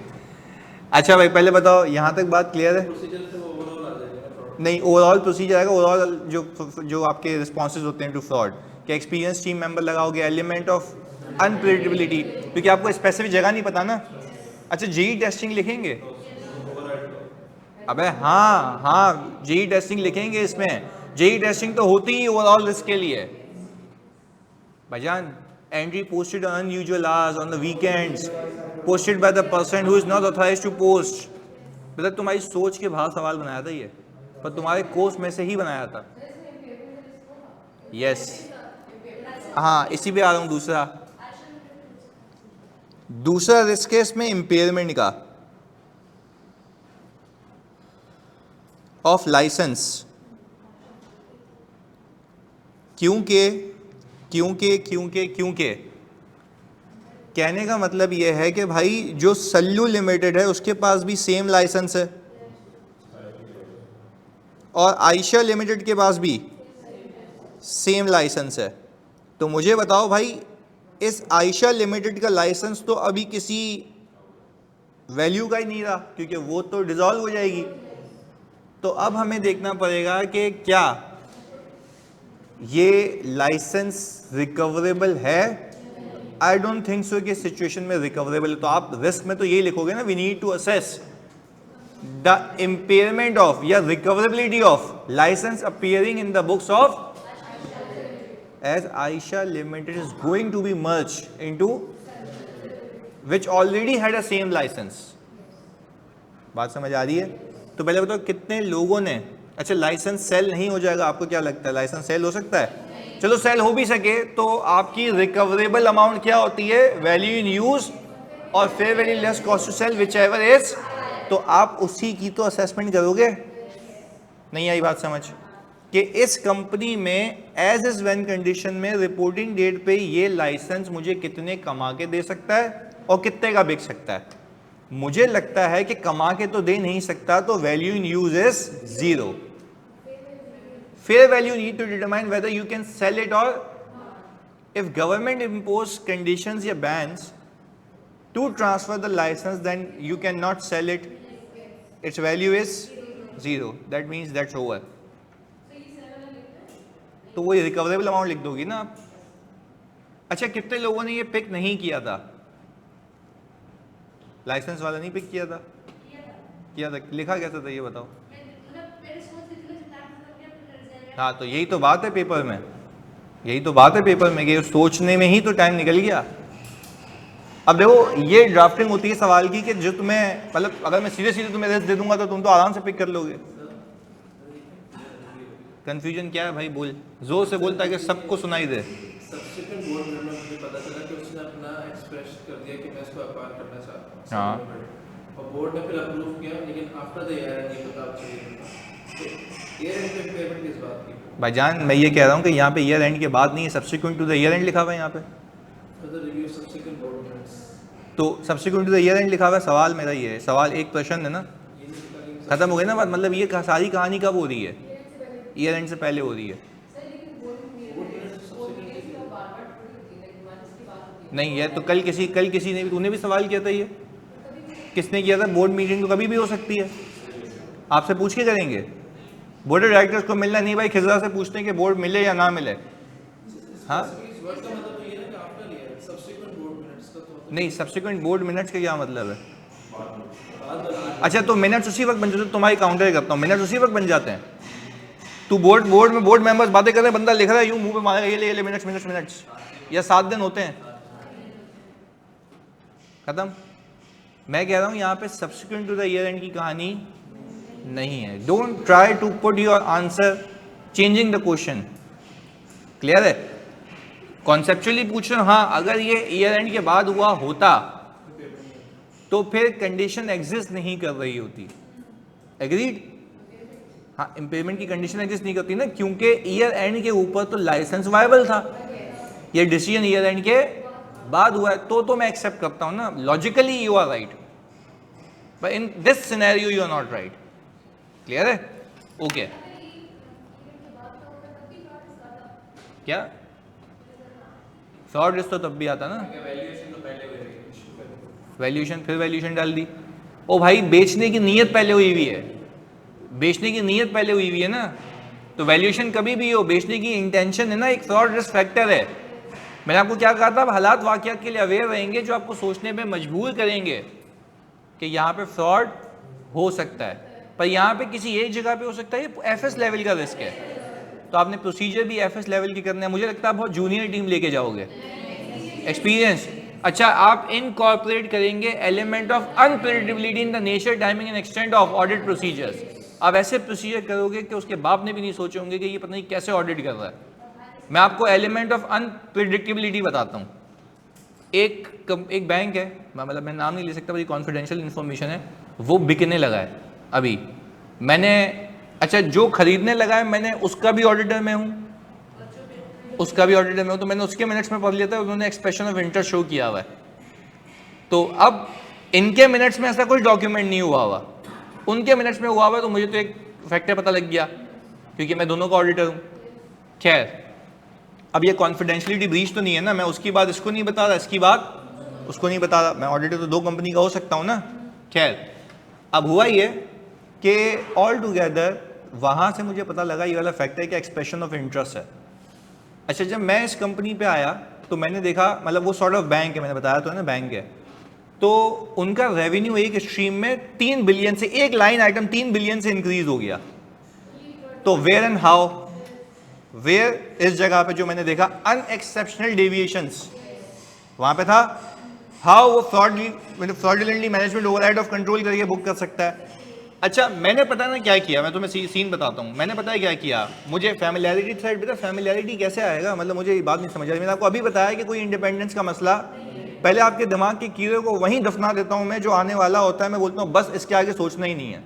अच्छा भाई पहले बताओ, यहाँ तक बात क्लियर है? नहीं, ओवरऑल प्रोसीजर आएगा, ओवरऑल जो आपके रिस्पॉन्सेज होते हैं टू फ्रॉड, कि एक्सपीरियंस टीम मेंबर लगाओगे, एलिमेंट ऑफ अनप्रेडिक्टेबिलिटी, क्योंकि आपको स्पेसिफिक जगह नहीं पता ना। अच्छा, जेई टेस्टिंग लिखेंगे? अबे हाँ हाँ, जेई टेस्टिंग लिखेंगे इसमें। जेई टेस्टिंग तो होती ही ओवरऑल रिस्क के लिए भाईजान। Entry posted on unusual hours on the weekends, posted by the person who is not authorized to post. मतलब तुम्हारी सोच के बाहर सवाल बनाया था ये, पर तुम्हारे कोर्स में से ही बनाया था। यस हाँ, इसी पे आ रहा हूँ। दूसरा रिस्क है इसमें इम्पेयरमेंट का ऑफ लाइसेंस। क्योंकि कहने का मतलब यह है कि भाई जो सल्लू लिमिटेड है उसके पास भी सेम लाइसेंस है और आयशा लिमिटेड के पास भी सेम लाइसेंस है। तो मुझे बताओ भाई, इस आयशा लिमिटेड का लाइसेंस तो अभी किसी वैल्यू का ही नहीं रहा, क्योंकि वो तो डिसॉल्व हो जाएगी। तो अब हमें देखना पड़ेगा कि क्या ये लाइसेंस रिकवरेबल है। आई डोंट थिंक सो कि सिचुएशन में रिकवरेबल है। तो आप रिस्क में तो यही लिखोगे ना, we need to assess the impairment of या recoverability of license appearing in the books of as Aisha Limited is going to be merged into which already had a same license। बात समझ आ रही है? तो पहले बताओ कितने लोगों ने, अच्छा लाइसेंस सेल नहीं हो जाएगा, आपको क्या लगता है लाइसेंस सेल हो सकता है? चलो सेल हो भी सके तो आपकी रिकवरेबल अमाउंट क्या होती है? वैल्यू इन यूज और fair value less cost to sell whichever is. तो आप उसी की तो असेसमेंट करोगे। नहीं आई बात समझ? कि इस कंपनी में एज इज व्हेन कंडीशन में रिपोर्टिंग डेट पे ये लाइसेंस मुझे कितने कमा के दे सकता है और कितने का बिक सकता है। मुझे लगता है कि कमा के तो दे नहीं सकता, तो value in use is 0। Fair value need to determine whether you can sell it और इफ गवर्नमेंट इम्पोज कंडीशंस या bans to transfer the license then you can not sell it, its value is 0, that means that's over. तो वो recoverable amount लिख दोगी ना आप। अच्छा कितने लोगों ने ये पिक नहीं किया था? लाइसेंस वाला नहीं पिक किया था? किया था। लिखा कैसा था ये बताओ? हाँ, तो यही तो बात है पेपर में, यही तो बात है पेपर में कि सोचने में ही तो टाइम निकल गया। अब देखो ये ड्राफ्टिंग होती है सवाल की कि जो तुम्हें मतलब अगर मैं सीधे सीधे तुम्हें रेस्ट दे दूंगा तो तुम तो आराम से पिक कर लोगे। कंफ्यूजन क्या है भाई? बोल, जोर से बोल ताकि सबको सुनाई दे। सब्सिक्वेंट बोर्ड मेंबर मुझे पता चला कि उसने अपना एक्सप्रेस कर दिया कि मैं इसको अपार करना चाहता हूं। हाँ, और बोर्ड ने फिर अप्रूव किया, लेकिन आफ्टर द ईयर नहीं पता आप चलिए। तो ईयर एंड पेमेंट किस बात की? भाईजान मैं ये कह रहा हूँ कि यहाँ पे ईयर एंड के बाद नहीं है, subsequent to the year end लिखा हुआ है यहाँ पे। Further review subsequent board minutes, तो subsequent to the year end लिखा हुआ है। सवाल मेरा ये है, सवाल एक प्रश्न है ना, खत्म हो गई ना बात। मतलब ये सारी कहानी कब हो रही है? ईयर एंड से पहले हो रही है। नहीं है तो कल किसी ने भी, तूने भी सवाल किया था, ये किसने किया था? बोर्ड मीटिंग तो कभी भी हो सकती है, आपसे पूछ के करेंगे। बोर्ड ऑफ डायरेक्टर्स को मिलना नहीं भाई, खिजरा से पूछते हैं कि बोर्ड मिले या ना मिले। हाँ नहीं, सब्सिक्वेंट बोर्ड मिनट्स का क्या मतलब है? अच्छा तो मिनट्स उसी वक्त बन जाते, तुम्हारी काउंटर करता हूँ, मिनट्स उसी वक्त बन जाते हैं। तू बोर्ड में बोर्ड मेंबर्स बातें कर रहे हैं, बंदा लिख रहा है यूं मुंह पे मारेगा, ये ले मिनट्स या 7 दिन होते हैं, खत्म। मैं कह रहा हूं यहां पे subsequent to the year end की कहानी नहीं है। Don't try to put your answer changing the question. Clear है? कॉन्सेप्चुअली पूछ रहे हो, हाँ अगर ये ईयर एंड के बाद हुआ होता तो फिर कंडीशन एग्जिस्ट नहीं कर रही होती। एग्रीड? हाँ, इम्पेयरमेंट की कंडीशन एग्जिस्ट नहीं करती ना, क्योंकि ईयर एंड के ऊपर तो लाइसेंस वायबल था। ये डिसीजन ईयर एंड के बाद हुआ है तो मैं एक्सेप्ट करता हूं ना, logically you are right, but in this scenario you are not right. Clear है? ओके। क्या फ्रॉड रिस्क तो तब भी आता ना, वैल्यूएशन फिर वैल्यूएशन डाल दी। ओ भाई बेचने की नीयत पहले हुई हुई है, बेचने की नीयत पहले हुई हुई है ना, तो वैल्यूएशन कभी भी हो, बेचने की इंटेंशन है ना, एक फ्रॉड रिस्क फैक्टर है। मैंने आपको क्या कहा था, आप हालात वाकयात के लिए अवेयर रहेंगे जो आपको सोचने पे मजबूर करेंगे कि यहाँ पे फ्रॉड हो सकता है, पर यहाँ पे किसी एक जगह पे हो सकता है। ये एफएस लेवल का रिस्क है, तो आपने प्रोसीजर भी एफएस लेवल की करना है। मुझे लगता है बहुत जूनियर टीम लेके जाओगे, एक्सपीरियंस। अच्छा, आप इनकॉर्पोरेट करेंगे element of unpredictability in the nature, timing and extent of audit procedures. आप ऐसे प्रोसीजर करोगे कि उसके बाप ने भी नहीं सोचे होंगे कि ये पता नहीं कैसे ऑडिट कर रहा है। मैं आपको एलिमेंट ऑफ अनप्रेडिक्टेबिलिटी बताता हूँ। एक बैंक है, मतलब मैं नाम नहीं ले सकता, बड़ी कॉन्फिडेंशियल इन्फॉर्मेशन है, वो बिकने लगा है अभी। मैंने अच्छा जो खरीदने लगा है मैंने उसका भी ऑडिटर में हूँ, तो मैंने उसके मिनट्स में पढ़ लिया था, उन्होंने एक्सप्रेशन ऑफ इंटरेस्ट शो किया हुआ है। तो अब इनके मिनट्स में ऐसा कोई डॉक्यूमेंट नहीं हुआ हुआ, उनके मिनट्स में हुआ हुआ, तो मुझे तो एक फैक्टर पता लग गया क्योंकि मैं दोनों का ऑडिटर हूँ। खैर, अब ये कॉन्फिडेंशियलिटी ब्रीच तो नहीं है ना, मैं उसकी बात इसको नहीं बता रहा, इसकी बात उसको नहीं बता रहा, मैं ऑडिटर तो 2 कंपनी का हो सकता हूँ ना। खैर, अब हुआ ये कि ऑल टुगेदर वहाँ से मुझे पता लगा ये वाला फैक्टर है कि एक्सप्रेशन ऑफ इंटरेस्ट है। अच्छा, जब मैं इस कंपनी पे आया तो मैंने देखा, मतलब वो सॉर्ट ऑफ बैंक है, मैंने बताया तो है ना बैंक है, तो उनका रेवेन्यू एक स्ट्रीम में 3 बिलियन से, एक लाइन आइटम 3 बिलियन से इंक्रीज हो गया। तो वेयर एंड हाउ, वेयर इस जगह पे जो मैंने देखा अनएक्सेप्शनल डेविएशंस वहां पे था। हाउ वो fraudulently management override of control करके बुक कर सकता है। अच्छा, मैंने पता ना क्या किया, मैं तुम्हें सीन बताता हूँ। मैंने पता है क्या किया, मुझे फैमिलियरिटी साइड पे था, फैमिलियरिटी कैसे आएगा, मतलब मुझे ये बात नहीं समझ आई। मैंने आपको अभी बताया कि कोई इंडिपेंडेंस का मसला, पहले आपके दिमाग के कीड़े को वहीं दफना देता हूँ मैं, जो आने वाला होता है मैं बोलता हूँ बस इसके आगे सोचना ही नहीं है,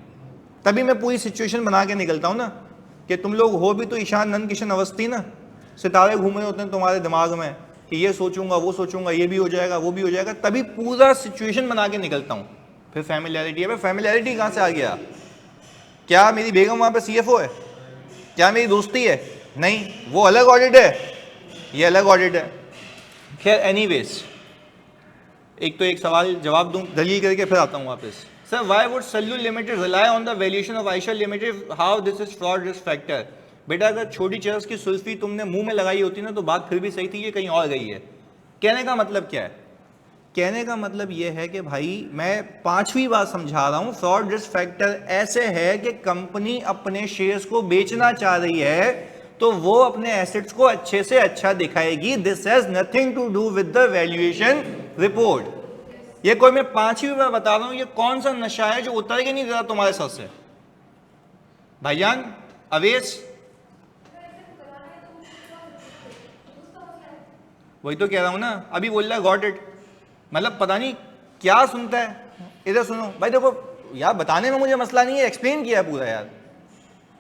तभी मैं पूरी सिचुएशन बना के निकलता हूँ ना, कि तुम लोग हो भी तो ईशान नंद किशन अवस्थी ना, सितारे घूम रहे होते हैं तुम्हारे दिमाग में कि ये सोचूंगा वो सोचूंगा, ये भी हो जाएगा वो भी हो जाएगा, तभी पूरा सिचुएशन बना के निकलता हूँ। फिर फैमिलियरिटी है, फैमिलियरिटी कहाँ से आ गया? क्या मेरी बेगम वहाँ पे CFO है? क्या मेरी दोस्ती है? नहीं, वो अलग ऑडिट है, ये अलग ऑडिट है। खैर एनीवेज, एक तो एक सवाल जवाब दूं, दलील करके फिर आता हूँ वापस। Sir, why would Sallu limited rely on the valuation of Ayesha limited, how this is fraud risk factor? बेटा, अगर छोटी चरस की सुल्फी तुमने मुंह में लगाई होती ना तो बात फिर भी सही थी, ये कहीं और गई है। कहने का मतलब क्या है? कहने का मतलब यह है कि भाई मैं 5वीं बार समझा रहा हूं, फ्रॉड रिस्क फैक्टर ऐसे है कि कंपनी अपने शेयर्स को बेचना चाह रही है तो वो अपने एसेट्स को अच्छे से अच्छा दिखाएगी। This has nothing to do with the valuation report. ये कोई मैं 5वीं बार बता रहा हूं, ये कौन सा नशा है जो उतर के नहीं दे रहा तुम्हारे सर से? भाईजान अवेश, वही तो कह रहा हूं ना, अभी बोल रहा गॉट इट, मतलब पता नहीं क्या सुनता है। इधर सुनो भाई, देखो यार, बताने में मुझे मसला नहीं है, एक्सप्लेन किया पूरा यार,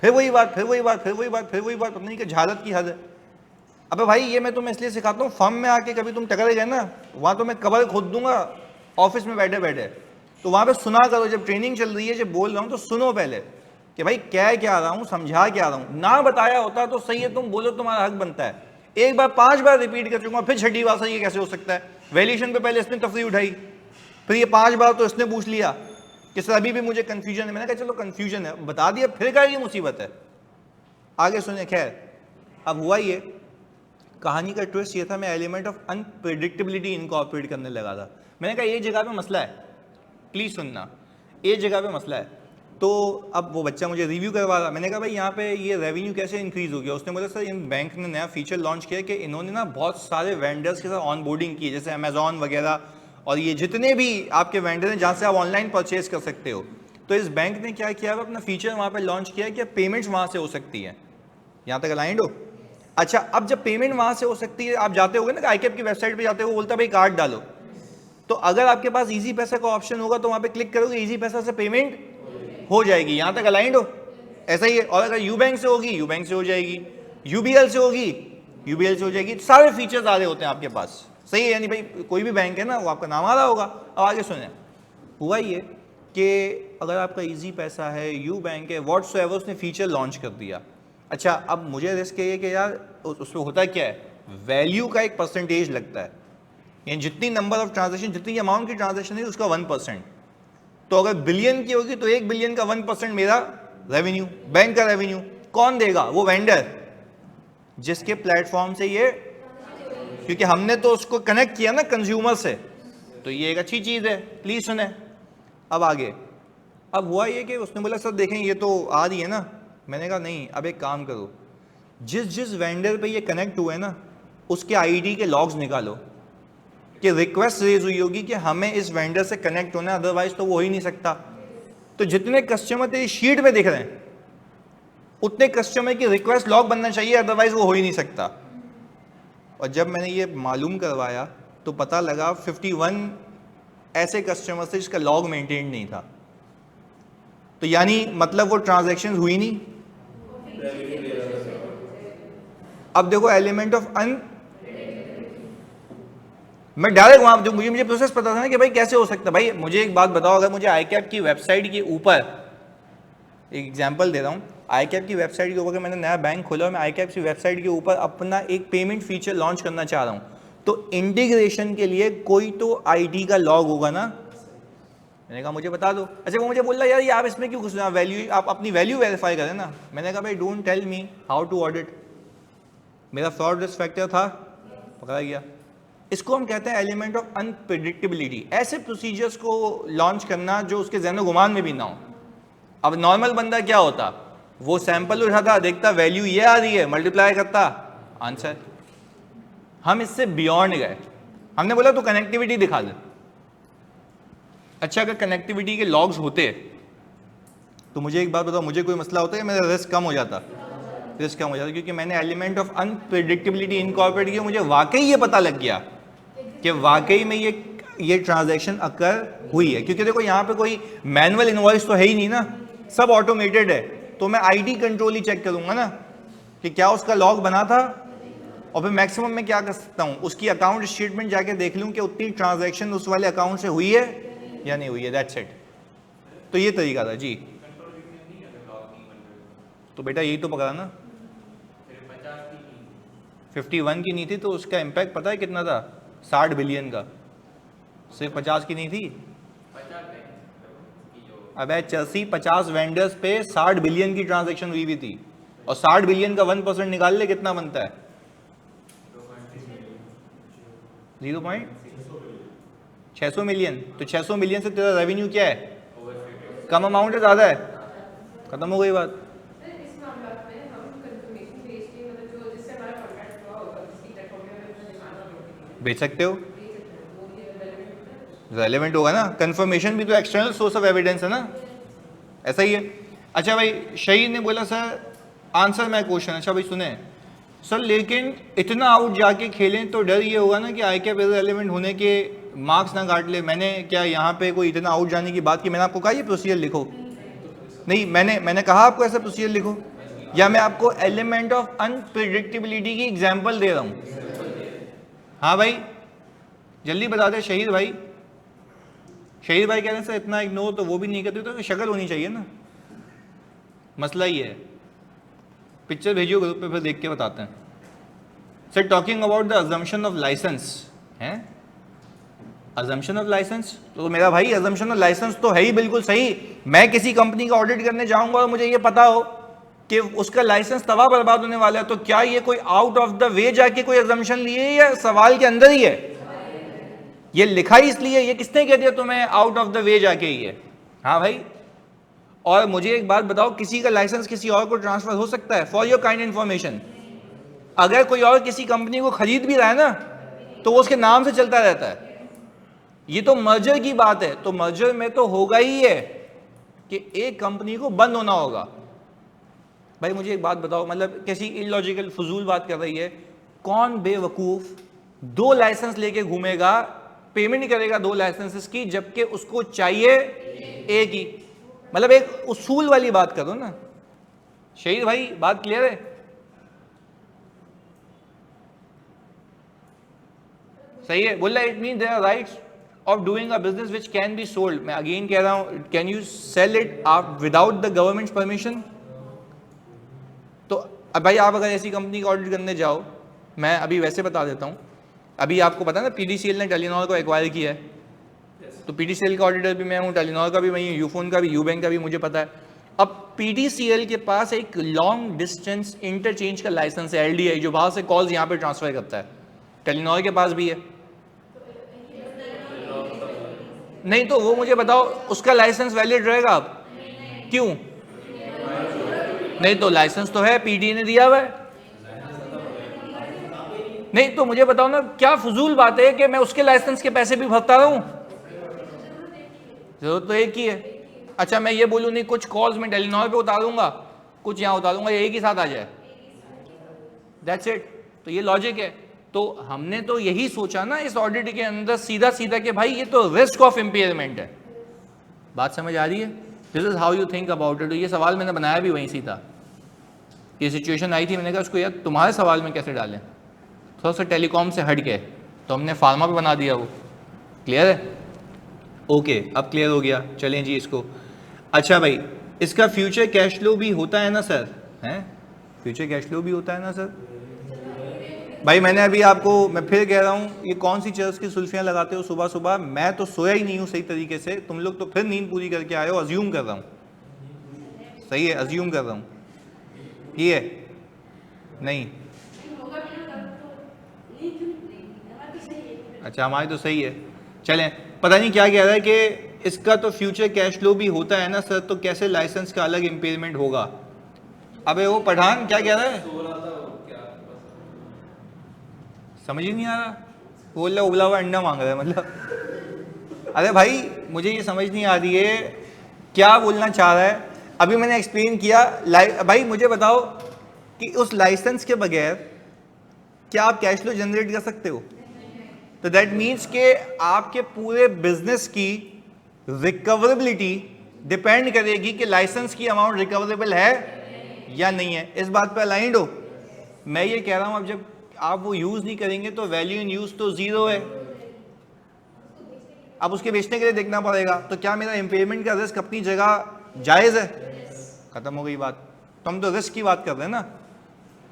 फिर वही बात, पता नहीं कि झालत की हद है। अबे भाई, ये मैं तुम्हें इसलिए सिखाता हूँ, फर्म में आके कभी तुम टकरे गए ना, वहाँ तो मैं कबर खोद दूंगा ऑफिस में बैठे बैठे, तो वहाँ पे सुना करो, जब ट्रेनिंग चल रही है, जब बोल रहा हूँ तो सुनो पहले कि भाई क्या रहा हूँ, समझा क्या रहा हूँ। ना बताया होता तो सही है, तुम बोलो, तुम्हारा हक बनता है। एक बार 5 बार रिपीट कर चुका, फिर 6ठी बार से ये कैसे हो सकता है? वैल्यूएशन पे पहले इसने तफरीह उठाई, फिर ये 5 बार तो इसने पूछ लिया कि सर अभी भी मुझे कंफ्यूजन है। मैंने कहा चलो कंफ्यूजन है, बता दिया, फिर क्या ये मुसीबत है? आगे सुने। खैर, अब हुआ ये, कहानी का ट्विस्ट ये था, मैं एलिमेंट ऑफ अनप्रेडिक्टेबिलिटी इनकॉर्पोरेट करने लगा था। मैंने कहा एक जगह पे मसला है, प्लीज सुनना, एक जगह पे मसला है। तो अब वो बच्चा मुझे रिव्यू करवा रहा, मैंने कहा भाई यहाँ पे ये रेवेन्यू कैसे इंक्रीज हो गया? उसने बोला सर इन बैंक ने नया फीचर लॉन्च किया कि इन्होंने ना बहुत सारे वेंडर्स के साथ ऑन बोर्डिंग की, जैसे अमेजॉन वगैरह और ये जितने भी आपके वेंडर हैं जहाँ से आप ऑनलाइन परचेज कर सकते हो। तो इस बैंक ने क्या किया, अपना फीचर वहाँ पे लॉन्च किया कि पेमेंट्स वहाँ से हो सकती है। यहाँ तक अलाइंड हो? अच्छा, अब जब पेमेंट वहाँ से हो सकती है, आप जाते होगे ना आईकैप की वेबसाइट पे जाते हो, बोलता है भाई कार्ड डालो, तो अगर आपके पास इजी पैसा का ऑप्शन होगा तो वहाँ पे क्लिक करोगे, इजी पैसा से पेमेंट हो जाएगी। यहाँ तक अलाइंड हो? ऐसा ही है। और अगर यू बैंक से होगी, यू बैंक से हो जाएगी, यूबीएल से होगी, यूबीएल से हो जाएगी। सारे फीचर्स आ रहे होते हैं आपके पास, सही है? यानी भाई कोई भी बैंक है ना, वो आपका नाम आ रहा होगा। अब आगे सुने, हुआ ये कि अगर आपका इजी पैसा है, यू बैंक है, व्हाट्सएवर, उसने फीचर लॉन्च कर दिया। अच्छा, अब मुझे रिस्क ये कि यार उसमें होता क्या है, वैल्यू का एक परसेंटेज लगता है, यानी जितनी नंबर ऑफ ट्रांजेक्शन, जितनी अमाउंट की ट्रांजेक्शन है उसका 1%। तो अगर बिलियन की होगी तो 1 बिलियन का 1% मेरा रेवेन्यू, बैंक का रेवेन्यू। कौन देगा? वो वेंडर जिसके प्लेटफॉर्म से ये, क्योंकि हमने तो उसको कनेक्ट किया ना कंज्यूमर से, तो ये एक अच्छी चीज़ है। प्लीज सुने अब आगे। अब हुआ ये कि उसने बोला सर देखें ये तो आ रही है ना। मैंने कहा नहीं, अब एक काम करो, जिस जिस वेंडर पे ये कनेक्ट हुए ना उसके आईडी के लॉग्स निकालो कि रिक्वेस्ट रेज हुई होगी कि हमें इस वेंडर से कनेक्ट होना है, अदरवाइज तो वो हो ही नहीं सकता। तो जितने कस्टमर तेरी शीट में दिख रहे हैं उतने कस्टमर की रिक्वेस्ट लॉग बनना चाहिए, अदरवाइज वो हो ही नहीं सकता। और जब मैंने ये मालूम करवाया तो पता लगा 51 ऐसे कस्टमर से जिसका लॉग मेंटेन नहीं था। तो यानी मतलब वो ट्रांजैक्शन हुई नहीं। अब देखो एलिमेंट ऑफ मैं डायरेक्ट वहां, जो मुझे प्रोसेस पता था ना कि भाई कैसे हो सकता है। भाई मुझे एक बात बताओ, अगर मुझे आईकैप की वेबसाइट के ऊपर, एक एग्जांपल दे रहा हूँ, आईकैप की वेबसाइट के ऊपर अगर मैंने नया बैंक खोला और मैं आईकैप की वेबसाइट के ऊपर अपना एक पेमेंट फीचर लॉन्च करना चाह रहा हूँ, तो इंटीग्रेशन के लिए कोई तो आईडी का लॉग होगा ना। मैंने कहा मुझे बता दो। अच्छा, वो मुझे बोल रहा यार ये आप इसमें क्यों घुस रहे हैं, वैल्यू आप अपनी वैल्यू वेरीफाई करें ना। मैंने कहा भाई don't tell me how to audit. मेरा फ्रॉड रिस्क फैक्टर था, पकड़ा गया। इसको हम कहते हैं एलिमेंट ऑफ अनप्रेडिक्टेबिलिटी। ऐसे प्रोसीजर्स को लॉन्च करना जो उसके ज़हन गुमान में भी ना हो। अब नॉर्मल बंदा क्या होता, वो सैंपल उठाता, देखता वैल्यू ये आ रही है, मल्टीप्लाई करता, आंसर। हम इससे बियॉन्ड गए, हमने बोला तो कनेक्टिविटी दिखा दे। अच्छा, अगर कनेक्टिविटी के लॉग्स होते तो मुझे एक बात बताओ, मुझे कोई मसला होता है, मेरा रिस्क कम हो जाता, रिस्क कम हो जाता, क्योंकि मैंने एलिमेंट ऑफ अनप्रेडिक्टेबिलिटी इनकॉर्पोरेट किया। मुझे वाकई ये पता लग गया कि वाकई में ये ट्रांजैक्शन अकर हुई है। क्योंकि देखो यहाँ पे कोई मैनुअल इनवॉइस तो है ही नहीं ना, सब ऑटोमेटेड है। तो मैं आईडी कंट्रोल ही चेक करूंगा ना कि क्या उसका लॉग बना था, और फिर मैक्सिमम मैं क्या कर सकता हूँ, उसकी अकाउंट स्टेटमेंट जाके देख लूँ कि उतनी ट्रांजैक्शन उस वाले अकाउंट से हुई है या नहीं हुई है। That's it. तो ये तरीका था जी। तो बेटा यही तो पकड़ा ना, 51 की नहीं थी तो उसका इम्पैक्ट पता है कितना था, 60 बिलियन का। सिर्फ 50 की नहीं थी। अब 50 वेंडर्स पे 60 बिलियन की ट्रांजैक्शन हुई थी, और 60 बिलियन का 1% निकाल ले कितना बनता है, 0.600 मिलियन। तो 600 मिलियन से तेरा रेवेन्यू क्या है, कम अमाउंट है, ज्यादा है, खत्म हो गई बात। बेच सकते हो, रेलेवेंट होगा ना। कंफर्मेशन भी तो एक्सटर्नल सोर्स ऑफ एविडेंस है ना, ऐसा ही है। अच्छा भाई, शहीद ने बोला सर आंसर मैं क्वेश्चन। अच्छा भाई सुने सर, लेकिन इतना आउट जाके खेलें तो डर ये होगा ना कि आईकैप इररिलेवेंट होने के मार्क्स ना काट ले। मैंने क्या यहाँ पे कोई इतना आउट जाने की बात की? मैंने आपको कहा ये प्रोसीजर लिखो, नहीं मैंने कहा आपको ऐसा प्रोसीजर लिखो, या मैं आपको एलिमेंट ऑफ अनप्रेडिक्टेबिलिटी की एग्जाम्पल दे रहा हूँ। हाँ भाई जल्दी बता दे शहीद भाई। शहीद भाई कह रहे हैं सर इतना इग्नोर तो वो भी नहीं करते, तो शक्ल होनी चाहिए ना, मसला ही है। पिक्चर भेजियो ग्रुप पे, फिर देख के बताते हैं। Sir talking about the assumption of license है, अजम्पशन ऑफ लाइसेंस, तो मेरा भाई अजम्पशन ऑफ लाइसेंस तो है ही बिल्कुल सही। मैं किसी कंपनी का ऑडिट करने जाऊंगा और मुझे ये पता हो कि उसका लाइसेंस तबाह बर्बाद होने वाला है, तो क्या ये कोई आउट ऑफ द वे जाके कोई अजम्पशन लिए या सवाल के अंदर ही है? ये लिखा ही इसलिए, ये किसने कह दिया तुम्हें आउट ऑफ द वे जाके ही है? हाँ भाई, और मुझे एक बात बताओ, किसी का लाइसेंस किसी और को ट्रांसफर हो सकता है? फॉर योर काइंड इन्फॉर्मेशन, अगर कोई और किसी कंपनी को खरीद भी रहा है ना, तो वो उसके नाम से चलता रहता है। ये तो मर्जर की बात है, तो मर्जर में तो होगा ही है कि एक कंपनी को बंद होना होगा। भाई मुझे एक बात बताओ, मतलब कैसी इलॉजिकल फजूल बात कर रही है, कौन बेवकूफ 2 लाइसेंस लेके घूमेगा, पेमेंट करेगा 2 लाइसेंसेस की, जबकि उसको चाहिए एक ही? मतलब एक उसूल वाली बात करो ना शहीद भाई, बात क्लियर है? सही है, बोल रहा है it mean there are rights of doing a business which can be sold. मैं अगेन कह रहा हूं, can you sell it without the government permission? तो अब भाई आप अगर ऐसी कंपनी का ऑडिट करने जाओ, मैं अभी वैसे बता देता हूं, अभी आपको पता है ना PDCL ने टेलीनॉर को एक्वायर किया है, तो PDCL का ऑडिटर भी मैं हूं, टेलीनॉर का भी मैं हूं, यूफोन का भी, यूबैंक का भी मुझे पता है। अब PDCL के पास एक लॉन्ग डिस्टेंस इंटरचेंज का लाइसेंस है, LDI, जो बाहर से कॉल्स यहाँ पे ट्रांसफर करता है, टेलीनॉर के पास भी है। नहीं तो वो मुझे बताओ, उसका लाइसेंस वैलिड रहेगा? अब क्यों नहीं? तो लाइसेंस तो है, PD ने दिया हुआ है। नहीं तो मुझे बताओ ना, क्या फजूल बात है कि मैं उसके लाइसेंस के पैसे भी भरता रहूं? जरूरत तो एक ही है। अच्छा मैं ये बोलूं नहीं, कुछ कॉल्स में टेलीनॉर पे उतारूंगा, कुछ यहाँ उतारूंगा, ये एक ही साथ आ जाए, दैट्स इट। तो ये लॉजिक है। तो हमने तो यही सोचा ना इस ऑडिट के अंदर सीधा सीधा कि भाई ये तो रिस्क ऑफ इम्पेयरमेंट है। बात समझ आ रही है? This is how you think about it. ये सवाल मैंने बनाया भी वहीं सीधा, ये सिचुएशन आई थी, मैंने कहा उसको यार तुम्हारे सवाल में कैसे डालें, थोड़ा सा टेलीकॉम से हट के, तो हमने फार्मा पे बना दिया। वो क्लियर है? ओके अब क्लियर हो गया, चलें जी इसको। अच्छा भाई, इसका फ्यूचर कैश फ्लो भी होता है ना सर? हैं, फ्यूचर कैश फ्लो भी होता है ना सर? भाई मैंने अभी आपको, मैं फिर कह रहा हूँ, ये कौन सी चर्च की सुल्फियाँ लगाते हो सुबह सुबह? मैं तो सोया ही नहीं हूँ सही तरीके से, तुम लोग तो फिर नींद पूरी करके आए हो। अज्यूम कर रहा हूँ, सही है, अज्यूम कर रहा हूँ, ये है नहीं? अच्छा हमारी तो सही है। चलें, पता नहीं क्या कह रहा है कि इसका तो फ्यूचर कैश फ्लो भी होता है ना सर, तो कैसे लाइसेंस का अलग इम्पेयरमेंट होगा? अबे वो पठान क्या कह रहा है, समझ ही नहीं आ रहा। बोल रहा उबला हुआ अंडा मांग रहा है मतलब। अरे भाई मुझे ये समझ नहीं आ रही है क्या बोलना चाह रहा है। अभी मैंने एक्सप्लेन किया। भाई मुझे बताओ कि उस लाइसेंस के बगैर क्या आप कैश फ्लो जनरेट कर सकते हो? तो दैट मीन्स के आपके पूरे बिजनेस की रिकवरेबिलिटी डिपेंड करेगी कि लाइसेंस की अमाउंट रिकवरेबल है या नहीं है। इस बात पे अलाइंड हो? मैं ये कह रहा हूं अब जब आप वो यूज नहीं करेंगे तो वैल्यू इन यूज तो जीरो है, अब उसके बेचने के लिए देखना पड़ेगा। तो क्या मेरा इम्पेयरमेंट का रिस्क अपनी जगह जायज है? खत्म हो गई बात। तो हम तो रिस्क की बात कर रहे हैं ना।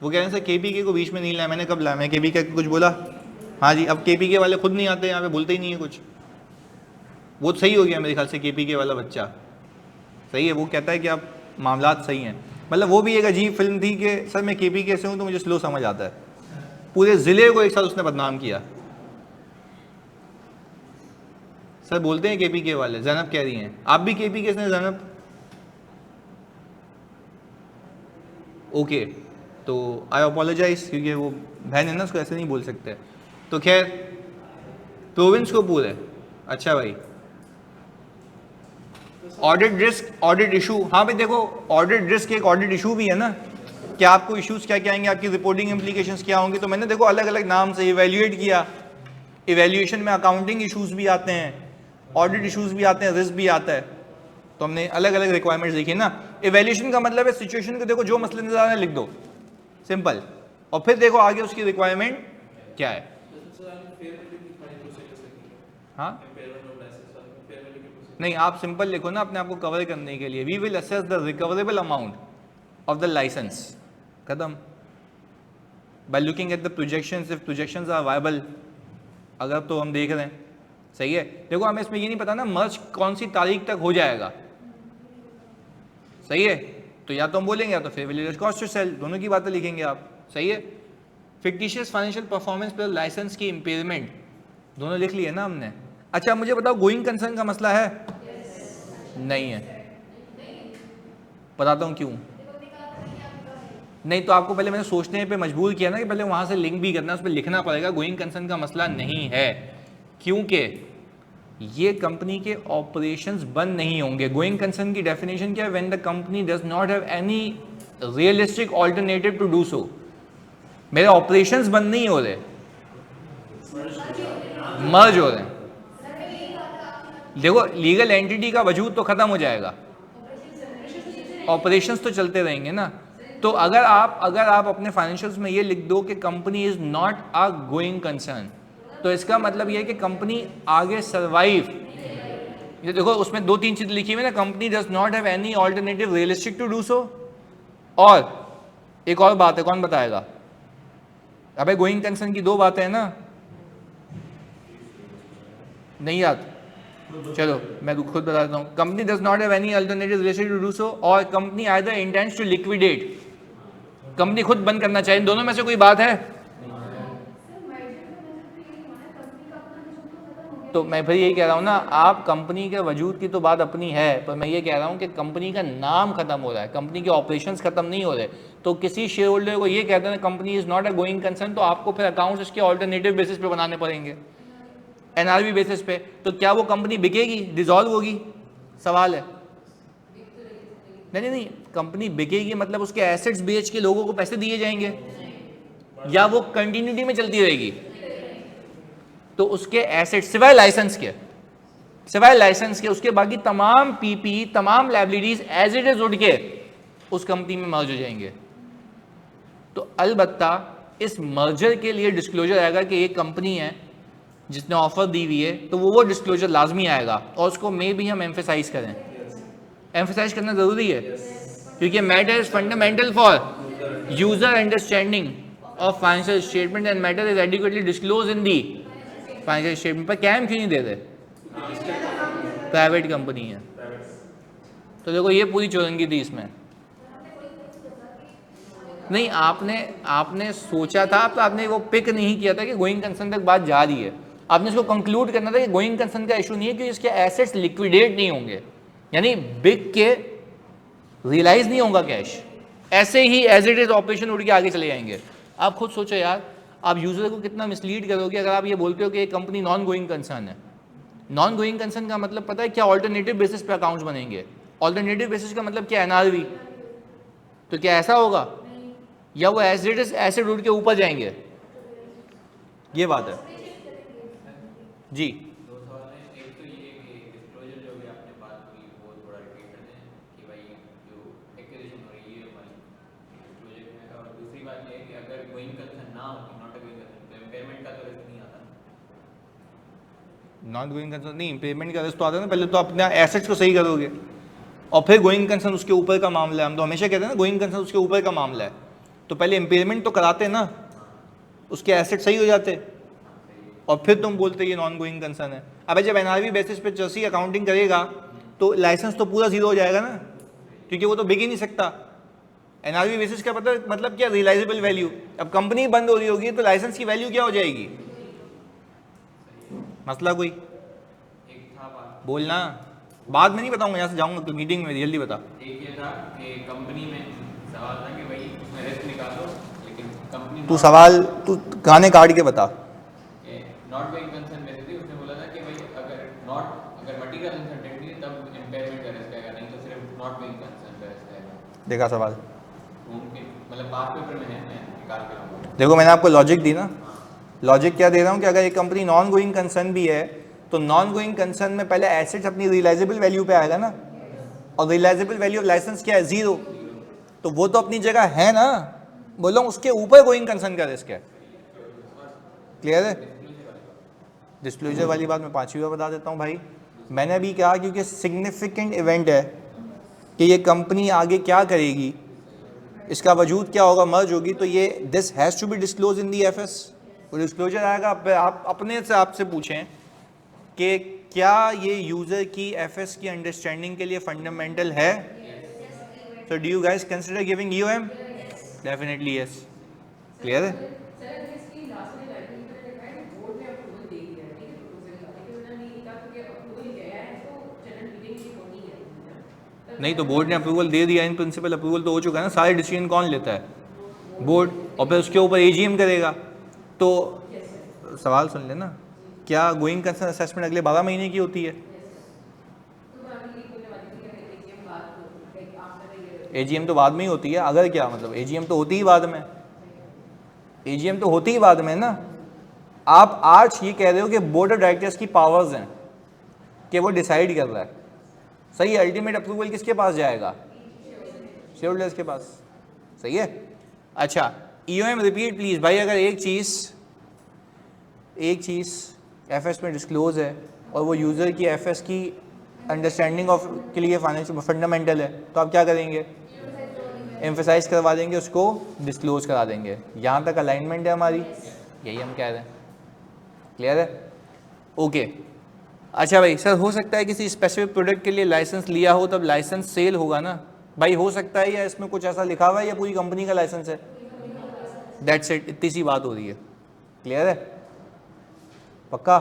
वो कह रहे हैं सर KPK को बीच में नहीं लाया। मैंने कब लाया? मैं KPK को कुछ बोला? हाँ जी, अब KPK वाले खुद नहीं आते यहाँ पे, बोलते ही नहीं है कुछ। वो सही हो गया मेरे ख्याल से, KPK वाला बच्चा सही है, वो कहता है कि आप मामलात सही हैं। मतलब वो भी एक अजीब फिल्म थी कि सर मैं KPK से हूँ तो मुझे स्लो समझ आता है। पूरे ज़िले को एक साथ उसने बदनाम किया। सर बोलते हैं KPK वाले, ज़ैनब कह रही हैं आप भी KPK से ज़ैनब? ओके, तो आई अपोलोजाइज, क्योंकि वो बहन है ना, उसको ऐसे नहीं बोल सकते। तो खैर प्रोविंस को पूरे। अच्छा भाई, ऑडिट रिस्क, ऑडिट इशू। हाँ भाई देखो, ऑडिट रिस्क एक ऑडिट इशू भी है ना, कि आपको इश्यूज क्या क्या आएंगे, आपकी रिपोर्टिंग इम्प्लीकेशंस क्या होंगी। तो मैंने देखो अलग अलग नाम से इवेल्युएट किया। इवेल्युएशन में अकाउंटिंग इश्यूज भी आते हैं, ऑडिट इश्यूज भी आते हैं, रिस्क भी आता है। तो हमने अलग अलग रिक्वायरमेंट्स देखी ना। इवेल्युएशन का मतलब है सिचुएशन को देखो, जो मसले नजर आ रहे हैं लिख दो, सिंपल, और फिर देखो आगे उसकी रिक्वायरमेंट क्या है। हाँ नहीं, आप सिंपल लिखो ना अपने आप को कवर करने के लिए, we will assess the recoverable amount of the license, खत्म। By looking at the projections, if projections are viable, अगर तो हम देख रहे हैं सही है। देखो हमें इसमें ये नहीं पता ना मर्ज कौन सी तारीख तक हो जाएगा, सही है। तो या तो हम बोलेंगे या तो फिर विल कॉस्ट टू सेल, दोनों की बातें लिखेंगे आप, सही है। फिक्टिशियस फाइनेंशियल परफॉर्मेंस पर लाइसेंस की इम्पेयरमेंट, दोनों लिख लिए ना हमने। अच्छा मुझे बताओ गोइंग कंसर्न का मसला है? नहीं है। बताता हूँ क्यों। नहीं तो आपको पहले मैंने सोचने पे मजबूर किया ना कि पहले वहाँ से लिंक भी करना, उस पर लिखना पड़ेगा। गोइंग कंसर्न का मसला नहीं है, क्योंकि ये कंपनी के ऑपरेशंस बंद नहीं होंगे। गोइंग कंसर्न की डेफिनेशन क्या है? When the company does not have any realistic alternative to do so. मेरे ऑपरेशंस बंद नहीं हो रहे, मर्ज हो रहे हैं। देखो लीगल एंटिटी का वजूद तो खत्म हो जाएगा, ऑपरेशंस तो चलते रहेंगे ना। तो अगर आप अपने फाइनेंशियल्स में ये लिख दो कि company is not a going concern, तो इसका मतलब ये है कि कंपनी आगे सर्वाइव। ये देखो उसमें 2-3 चीज लिखी हुई है ना, company does not have any alternative realistic to do so. और एक और बात है, कौन बताएगा? अबे गोइंग कंसर्न की 2 बातें हैं ना, नहीं याद? चलो मैं खुद बताता हूँ। Company does not have any alternative related to do so, और company either intends to liquidate, company खुद बंद करना चाहिए। दोनों में से कोई बात है? तो मैं फिर यही कह रहा हूँ ना, आप कंपनी के वजूद की तो बात अपनी है, पर मैं ये कह रहा हूँ कि कंपनी का नाम खत्म हो रहा है, कंपनी के ऑपरेशंस खत्म नहीं हो रहे। तो किसी शेयर होल्डर को ये कहते हैं company is not a going concern, तो आपको फिर अकाउंट्स इसके ऑल्टरनेटिव बेसिस पे बनाने पड़ेंगे, एनआरबी बेसिस पे। तो क्या वो कंपनी बिकेगी, डिसॉल्व होगी? सवाल है। नहीं, कंपनी बिकेगी मतलब उसके एसेट्स बेच के लोगों को पैसे दिए जाएंगे, या वो कंटिन्यूटी में चलती रहेगी? तो उसके एसेट्स सिवाय लाइसेंस के उसके बाकी तमाम पीपी, तमाम लायबिलिटीज एज इट इज उड़ के उस कंपनी में मर्ज हो जाएंगे। तो अलबत्ता इस मर्जर के लिए डिस्क्लोजर आएगा कि ये कंपनी है जिसने ऑफर दी हुई है, तो वो डिस्क्लोजर लाजमी आएगा, और उसको मे भी हम एम्फेसाइज करें। एम्फेसाइज करना जरूरी है, क्योंकि matter is fundamental for user understanding of financial statement and matter is adequately disclose in the financial statement. पर कैम क्यों नहीं दे रहे? प्राइवेट कंपनी है, तो देखो ये पूरी चौरंगी थी इसमें। नहीं, आपने सोचा था, तो आपने वो पिक नहीं किया था कि गोइंग कंसर्न तक बात जा रही है। आपने इसको कंक्लूड करना था कि गोइंग कंसर्न का इशू नहीं है, क्योंकि इसके एसेट्स लिक्विडेट नहीं होंगे, यानी बिक के रियलाइज नहीं होगा कैश, ऐसे ही एज इट इज ऑपरेशन उड़ के आगे चले जाएंगे। आप खुद सोचो यार, आप यूजर को कितना मिसलीड करोगे अगर आप ये बोलते हो कि एक कंपनी नॉन गोइंग कंसर्न है। नॉन गोइंग कंसर्न का मतलब पता है क्या? ऑल्टरनेटिव बेसिस पे अकाउंट्स बनेंगे। ऑल्टरनेटिव बेसिस का मतलब क्या? एनआरवी। तो क्या ऐसा होगा, या वो एज इट इज एसिड उड़ के ऊपर जाएंगे? ये बात है जी। दो सवाल हैं। एक तो ये कि डिस्क्लोजर जो भी आपने बात की वो थोड़ा रिपीट कर दें कि भाई जो एक्विजिशन हो रही है हमारी डिस्क्लोजर में है। और दूसरी बात ये है कि अगर गोइंग कंसर्न ना हो, नॉट अ गोइंग कंसर्न, तो इम्पेयरमेंट का तो रिस्क नहीं आता। नॉन गोइंग कंसर्न नहीं, पेमेंट का रिस्क तो आता है ना। पहले तो अपने एसेट्स को सही करोगे, और फिर गोइंग कंसर्न उसके ऊपर का मामला है। हम तो हमेशा कहते हैं ना गोइंग कंसर्न उसके ऊपर का मामला है, तो पहले इम्पेयरमेंट तो कराते ना, उसके एसेट सही हो जाते, और फिर तुम बोलते ये नॉन गोइंग कंसर्न है। अब जब एनआरवी बेसिस पे चर्सी अकाउंटिंग करेगा तो लाइसेंस तो पूरा जीरो हो जाएगा ना, क्योंकि वो तो बिक ही नहीं सकता। एनआरवी बेसिस का मतलब क्या? Realisable value. अब कंपनी बंद हो रही होगी तो लाइसेंस की वैल्यू क्या हो जाएगी? मसला कोई एक था बात, बोलना, बाद में नहीं बताऊंगा, यहाँ से जाऊंगा तो मीटिंग में, जल्दी बता। एक ये था कि कंपनी में सवाल था कि भाई उसमें रिस्क निकालो, लेकिन कंपनी तू सवाल तू गाने काट के बता। नॉट गोइंग कंसर्न में थी। उसने बोला था कि भाई अगर मटीरियल अनसर्टेनिटी है तब इम्पेयरमेंट का रिस्क आएगा, नहीं तो सिर्फ नॉट गोइंग कंसर्न का रिस्क आएगा। देखा सवाल? मुमकिन मतलब पास पेपर में है, मैं निकाल के लाऊंगा। देखो मैंने आपको लॉजिक दी ना, लॉजिक क्या दे रहा हूँ कि अगर एक कंपनी नॉन गोइंग कंसर्न भी है तो नॉन गोइंग कंसर्न में पहले एसेट्स अपनी रियलाइजेबल वैल्यू पे आएगा ना, और रियलाइजेबल वैल्यू ऑफ लाइसेंस क्या है? जीरो। तो वो तो अपनी जगह है ना, बोलो उसके ऊपर गोइंग कंसर्न का रिस्क है। क्लियर है? डिस्क्लोजर वाली बात मैं 5वीं बार बता देता हूँ भाई। मैंने अभी कहा क्योंकि सिग्निफिकेंट इवेंट है कि ये कंपनी आगे क्या करेगी, इसका वजूद क्या होगा, मर्ज होगी, तो ये this has to be disclose in the FS. वो डिस्क्लोजर आएगा, आप अपने से आपसे पूछें कि क्या ये यूज़र की एफएस की अंडरस्टैंडिंग के लिए फंडामेंटल है? So do you guys consider giving UM? Definitely yes. Clear है? नहीं तो बोर्ड ने अप्रूवल दे दिया, इन प्रिंसिपल अप्रूवल तो हो चुका है ना, सारे डिसीजन कौन लेता है? बोर्ड, और फिर उसके ऊपर एजीएम करेगा। तो सवाल सुन लेना, क्या गोइंग कंसर्न असेसमेंट अगले 12 महीने की होती है? एजीएम तो बाद में ही होती है, अगर क्या मतलब एजीएम तो होती ही बाद में, एजीएम तो होती ही बाद में ना। आप आज ये कह रहे हो कि बोर्ड ऑफ डायरेक्टर्स की पावर्स हैं कि वो डिसाइड कर रहा है, सही है। अल्टीमेट अप्रूवल किसके पास जाएगा? शेयर होल्डर्स के पास, सही है। अच्छा, ईओएम रिपीट प्लीज भाई। अगर एक चीज़ एफएस में डिस्क्लोज है और वो यूज़र की एफएस की अंडरस्टैंडिंग ऑफ के लिए फाइनेंशियल फंडामेंटल है, तो आप क्या करेंगे? एम्फेसाइज करवा देंगे, उसको डिस्क्लोज करा देंगे। यहाँ तक अलाइनमेंट है हमारी, यही हम कह रहे हैं। क्लियर है? ओके। अच्छा भाई, सर हो सकता है किसी स्पेसिफिक प्रोडक्ट के लिए लाइसेंस लिया हो तब लाइसेंस सेल होगा ना? भाई हो सकता है, या इसमें कुछ ऐसा लिखा हुआ है या पूरी कंपनी का लाइसेंस है? दैट्स इट, इतनी सी बात हो रही है। क्लियर है? पक्का?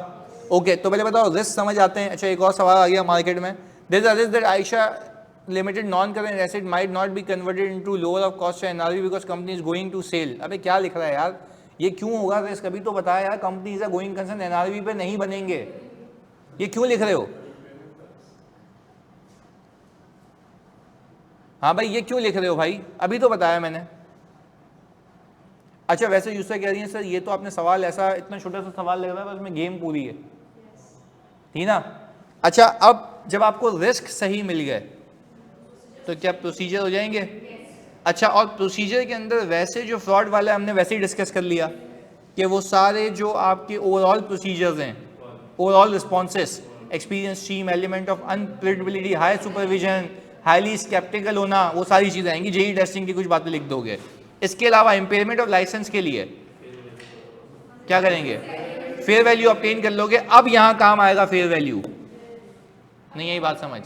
ओके, तो पहले बताओ रिस्क समझ आते हैं। अच्छा, एक और सवाल आ गया मार्केट में, there is a risk that Ayesha limited non current asset might not be converted into lower of cost NRV because company is going to sell. अबे क्या लिख रहा है यार, ये क्यों होगा रिस्क? अभी तो बताया यार, company is a going concern NRV पे नहीं बनेंगे, ये क्यों लिख रहे हो? हाँ भाई, ये क्यों लिख रहे हो भाई? अभी तो बताया मैंने। अच्छा, वैसे यूसर कह रही है सर ये तो आपने सवाल ऐसा इतना छोटा सा सवाल लग रहा है, बस उसमें गेम पूरी है, ठीक ना? अच्छा, अब जब आपको रिस्क सही मिल गए तो क्या प्रोसीजर हो जाएंगे? अच्छा, और प्रोसीजर के अंदर वैसे जो फ्रॉड वाला हमने वैसे ही डिस्कस कर लिया कि वो सारे जो आपके ओवरऑल प्रोसीजर्स हैं, overall responses, experience team, element of unpredictability, high supervision, highly sceptical होना, वो सारी चीज़ें आएंगी। जेई टेस्टिंग की कुछ बातें लिख दोगे। इसके अलावा इम्पेयरमेंट ऑफ लाइसेंस के लिए क्या करेंगे? फेयर वैल्यू ऑब्टेन कर लोगे। अब यहाँ काम आएगा फेयर वैल्यू, नहीं यही बात समझ?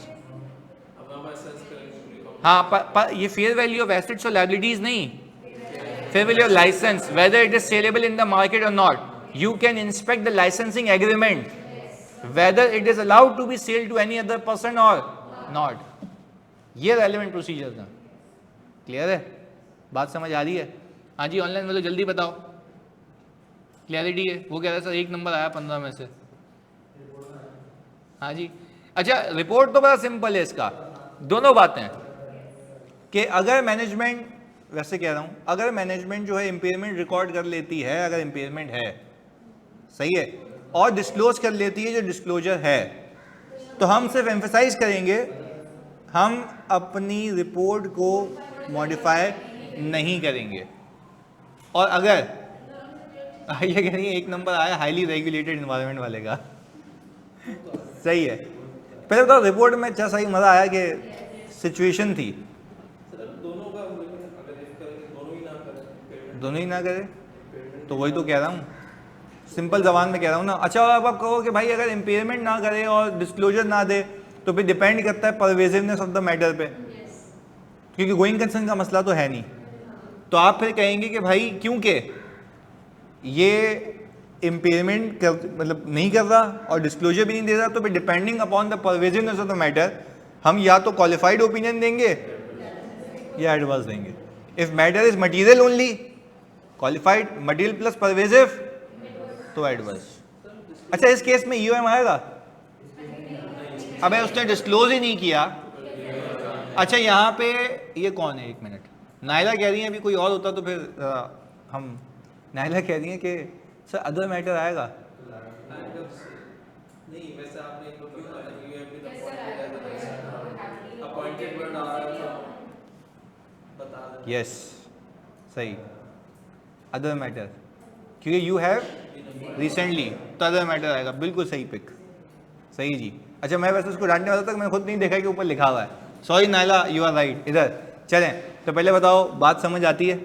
हाँ, ये fair value of assets or liabilities नहीं, fair value of license, whether it is saleable in the market or not. You can inspect the licensing agreement, whether it is allowed to be sale to any other person or not. ये relevant procedures हैं। Clear है? बात समझ आ रही है? हाँ जी, online वालों जल्दी बताओ, क्लियरिटी है? वो कह रहा है सर 1 नंबर आया 15 में से। हाँ जी। अच्छा, रिपोर्ट तो बड़ा सिंपल है इसका, दोनों बातें कि अगर मैनेजमेंट, वैसे कह रहा हूँ, अगर मैनेजमेंट जो है इम्पेयरमेंट रिकॉर्ड कर लेती है, अगर इम्पेयरमेंट है, सही है, और डिस्क्लोज कर लेती है जो डिस्क्लोजर है, तो हम सिर्फ एम्फेसाइज करेंगे, हम अपनी रिपोर्ट को मॉडिफाई नहीं करेंगे। और अगर ये कह रही है 1 नंबर आया हाईली रेगुलेटेड इन्वायरमेंट वाले का, सही है। पहले बताओ रिपोर्ट में अच्छा सही मज़ा आया कि सिचुएशन थी, दोनों ही ना करे, तो वही तो कह रहा हूँ, सिंपल जबान में कह रहा हूँ ना। अच्छा, और अब आप कहो कि भाई अगर इम्पेयरमेंट ना करे और डिस्क्लोजर ना दे तो फिर डिपेंड करता है परवेजिवनेस ऑफ द मैटर पे, क्योंकि गोइंग कंसर्न का मसला तो है नहीं। तो आप फिर कहेंगे कि भाई क्योंकि ये इम्पेयरमेंट मतलब नहीं कर रहा और डिस्क्लोजर भी नहीं दे रहा, तो फिर depending upon the pervasiveness of the matter हम या तो क्वालिफाइड ओपिनियन देंगे या एडवाइस देंगे। If matter is material only, qualified, material plus pervasive, तो एडवाइस। अच्छा, इस केस में ईओएम आएगा? अबे उसने डिस्क्लोज ही नहीं किया। अच्छा, यहाँ पे ये कौन है? 1 मिनट, नायला कह रही है अभी कोई और होता तो फिर हम, नायला कह रही है कि सर अदर मैटर आएगा। नहीं, वैसे आपने क्यों अपॉइंटेड वर्ड आ रहा है, बता दो। यस, सही, अदर मैटर, क्योंकि यू हैव रिसेंटली, तो अदर मैटर आएगा। बिल्कुल सही पिक, सही जी। अच्छा, मैं वैसे उसको डांटने वाला था, मैंने खुद नहीं देखा कि ऊपर लिखा हुआ है। Sorry Naila, you are right. इधर चलें, तो पहले बताओ बात समझ आती है,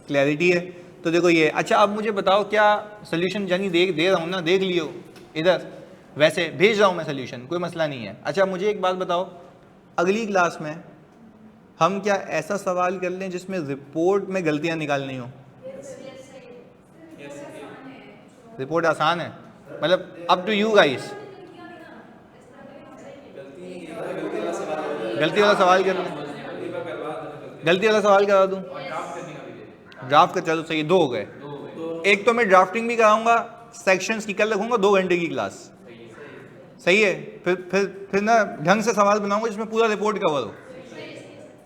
क्लैरिटी है? तो देखो ये, अच्छा अब मुझे बताओ क्या सोल्यूशन जानी दे रहा हूँ ना, देख लियो इधर, वैसे भेज रहा हूँ मैं सोल्यूशन, कोई मसला नहीं है। अच्छा, मुझे एक बात बताओ, अगली क्लास में हम क्या ऐसा सवाल कर लें जिसमें रिपोर्ट में गलतियाँ निकालनी हो? रिपोर्ट आसान है, मतलब अप टू यू गाइस। गलती वाला सवाल कर लें, गलती वाला सवाल करा दूँ, ड्राफ्ट का चलो सही, 2 हो गए। एक तो मैं ड्राफ्टिंग भी कराऊंगा, सेक्शंस की कल रखूंगा 2 घंटे की क्लास, सही है। फिर ना ढंग से सवाल बनाऊंगा जिसमें पूरा रिपोर्ट कवर हो,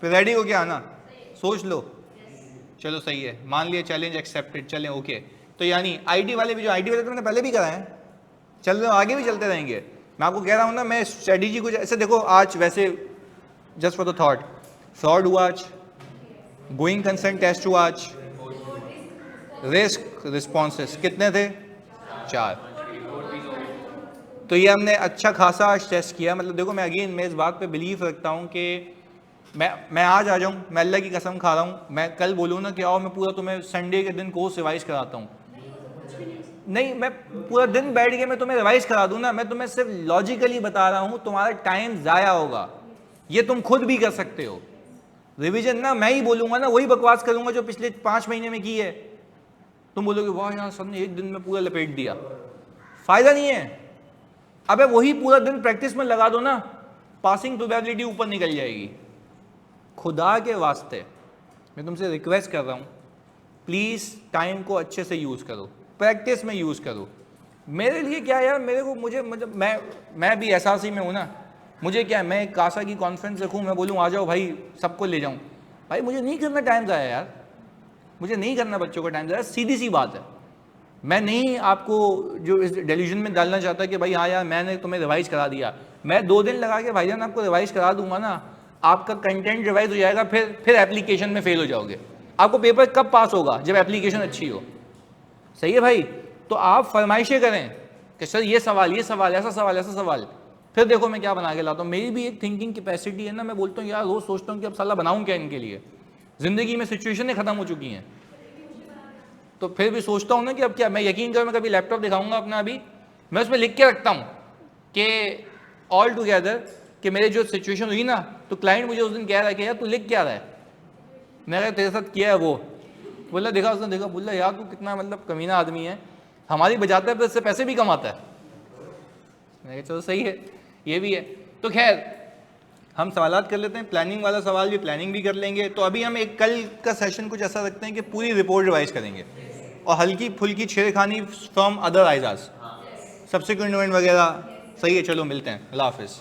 फिर रेडी हो के आना, सोच लो। चलो सही है, मान लिया चैलेंज एक्सेप्टेड, चलें ओके। तो यानी आईटी वाले भी, जो आईटी वाले तो मैंने पहले भी कराए हैं, चल रहे आगे भी चलते रहेंगे। मैं आपको कह रहा हूँ ना, मैं स्ट्रेटेजी कुछ ऐसे देखो, आज वैसे just for the thought, fraud हुआ आज, गोइंग कंसेंट टेस्ट हुआ आज, रिस्क रिस्पॉन्सेस कितने थे? 4। तो ये हमने अच्छा खासा आज टेस्ट किया। मतलब देखो, मैं इस बात पे बिलीव रखता हूँ कि मैं आज आ जाऊँ, मैं अल्लाह की कसम खा रहा हूँ, मैं कल बोलूँ ना कि आओ मैं पूरा तुम्हें संडे के दिन कोर्स रिवाइज कराता हूँ, नहीं, मैं पूरा दिन बैठ के मैं तुम्हें रिवाइज करा दूँ ना, मैं तुम्हें सिर्फ लॉजिकली बता रहा हूँ, तुम्हारा टाइम ज़ाया होगा। ये तुम खुद भी कर सकते हो। रिवीजन ना मैं ही बोलूँगा ना, वही बकवास करूँगा जो पिछले 5 महीने में की है। तुम बोलोगे वाह यार सर ने एक दिन में पूरा लपेट दिया, फ़ायदा नहीं है। अबे वही पूरा दिन प्रैक्टिस में लगा दो ना, पासिंग प्रोबेबिलिटी ऊपर निकल जाएगी। खुदा के वास्ते मैं तुमसे रिक्वेस्ट कर रहा हूँ, प्लीज़ टाइम को अच्छे से यूज़ करो, प्रैक्टिस में यूज़ करो। मेरे लिए क्या यार, मेरे को मुझे मतलब मैं भी एहसासी में हूँ ना, मुझे क्या है, मैं एक कासा की कॉन्फ्रेंस रखूँ, मैं बोलूँ आ जाओ भाई सबको ले जाऊँ, भाई मुझे नहीं करना टाइम ज़ाया यार, मुझे नहीं करना बच्चों का टाइम ज़ाया, सीधी सी बात है। मैं नहीं आपको जो इस डेल्यूजन में डालना चाहता कि भाई हाँ यार मैंने तुम्हें रिवाइज करा दिया, मैं 2 दिन लगा के भाईजान आपको रिवाइज करा दूंगा ना, आपका कंटेंट रिवाइज हो जाएगा, फिर एप्लीकेशन में फेल हो जाओगे। आपको पेपर कब पास होगा? जब एप्लीकेशन अच्छी हो। सही है भाई? तो आप फरमाइशें करें कि सर ये सवाल, ऐसा सवाल, ऐसा सवाल, फिर देखो मैं क्या बना के लाता हूँ। मेरी भी एक थिंकिंग कैपेसिटी है ना, मैं बोलता हूँ यार रोज़ सोचता हूँ कि अब साला बनाऊँ क्या इनके लिए, ज़िंदगी में सिचुएशनें ख़त्म हो चुकी हैं, तो फिर भी सोचता हूँ ना कि अब क्या, मैं यकीन करो मैं कभी लैपटॉप दिखाऊंगा अपना, अभी मैं उसमें लिख के रखता हूँ कि ऑल टुगेदर कि मेरे जो सिचुएशन हुई ना, तो क्लाइंट मुझे उस दिन कह रहा है कि यार तू लिख क्या रहा है, मैं कहा तेरे साथ किया है वो, बोला देखा, उसने देखा, बोला यार तू कितना मतलब कमीना आदमी है, हमारी बजाता है तो इससे पैसे भी कमाता है। मैं कहा चलो सही है, ये भी है। तो खैर हम सवालात कर लेते हैं, प्लानिंग वाला सवाल भी प्लानिंग भी कर लेंगे। तो अभी हम एक कल का सेशन कुछ ऐसा रखते हैं कि पूरी रिपोर्ट रिवाइज करेंगे और हल्की फुल्की छेड़खानी फ्रॉम अदर आइजाज, सब्सिक्वेंट इवेंट वगैरह। सही है, चलो मिलते हैं, अल्लाह हाफिज़।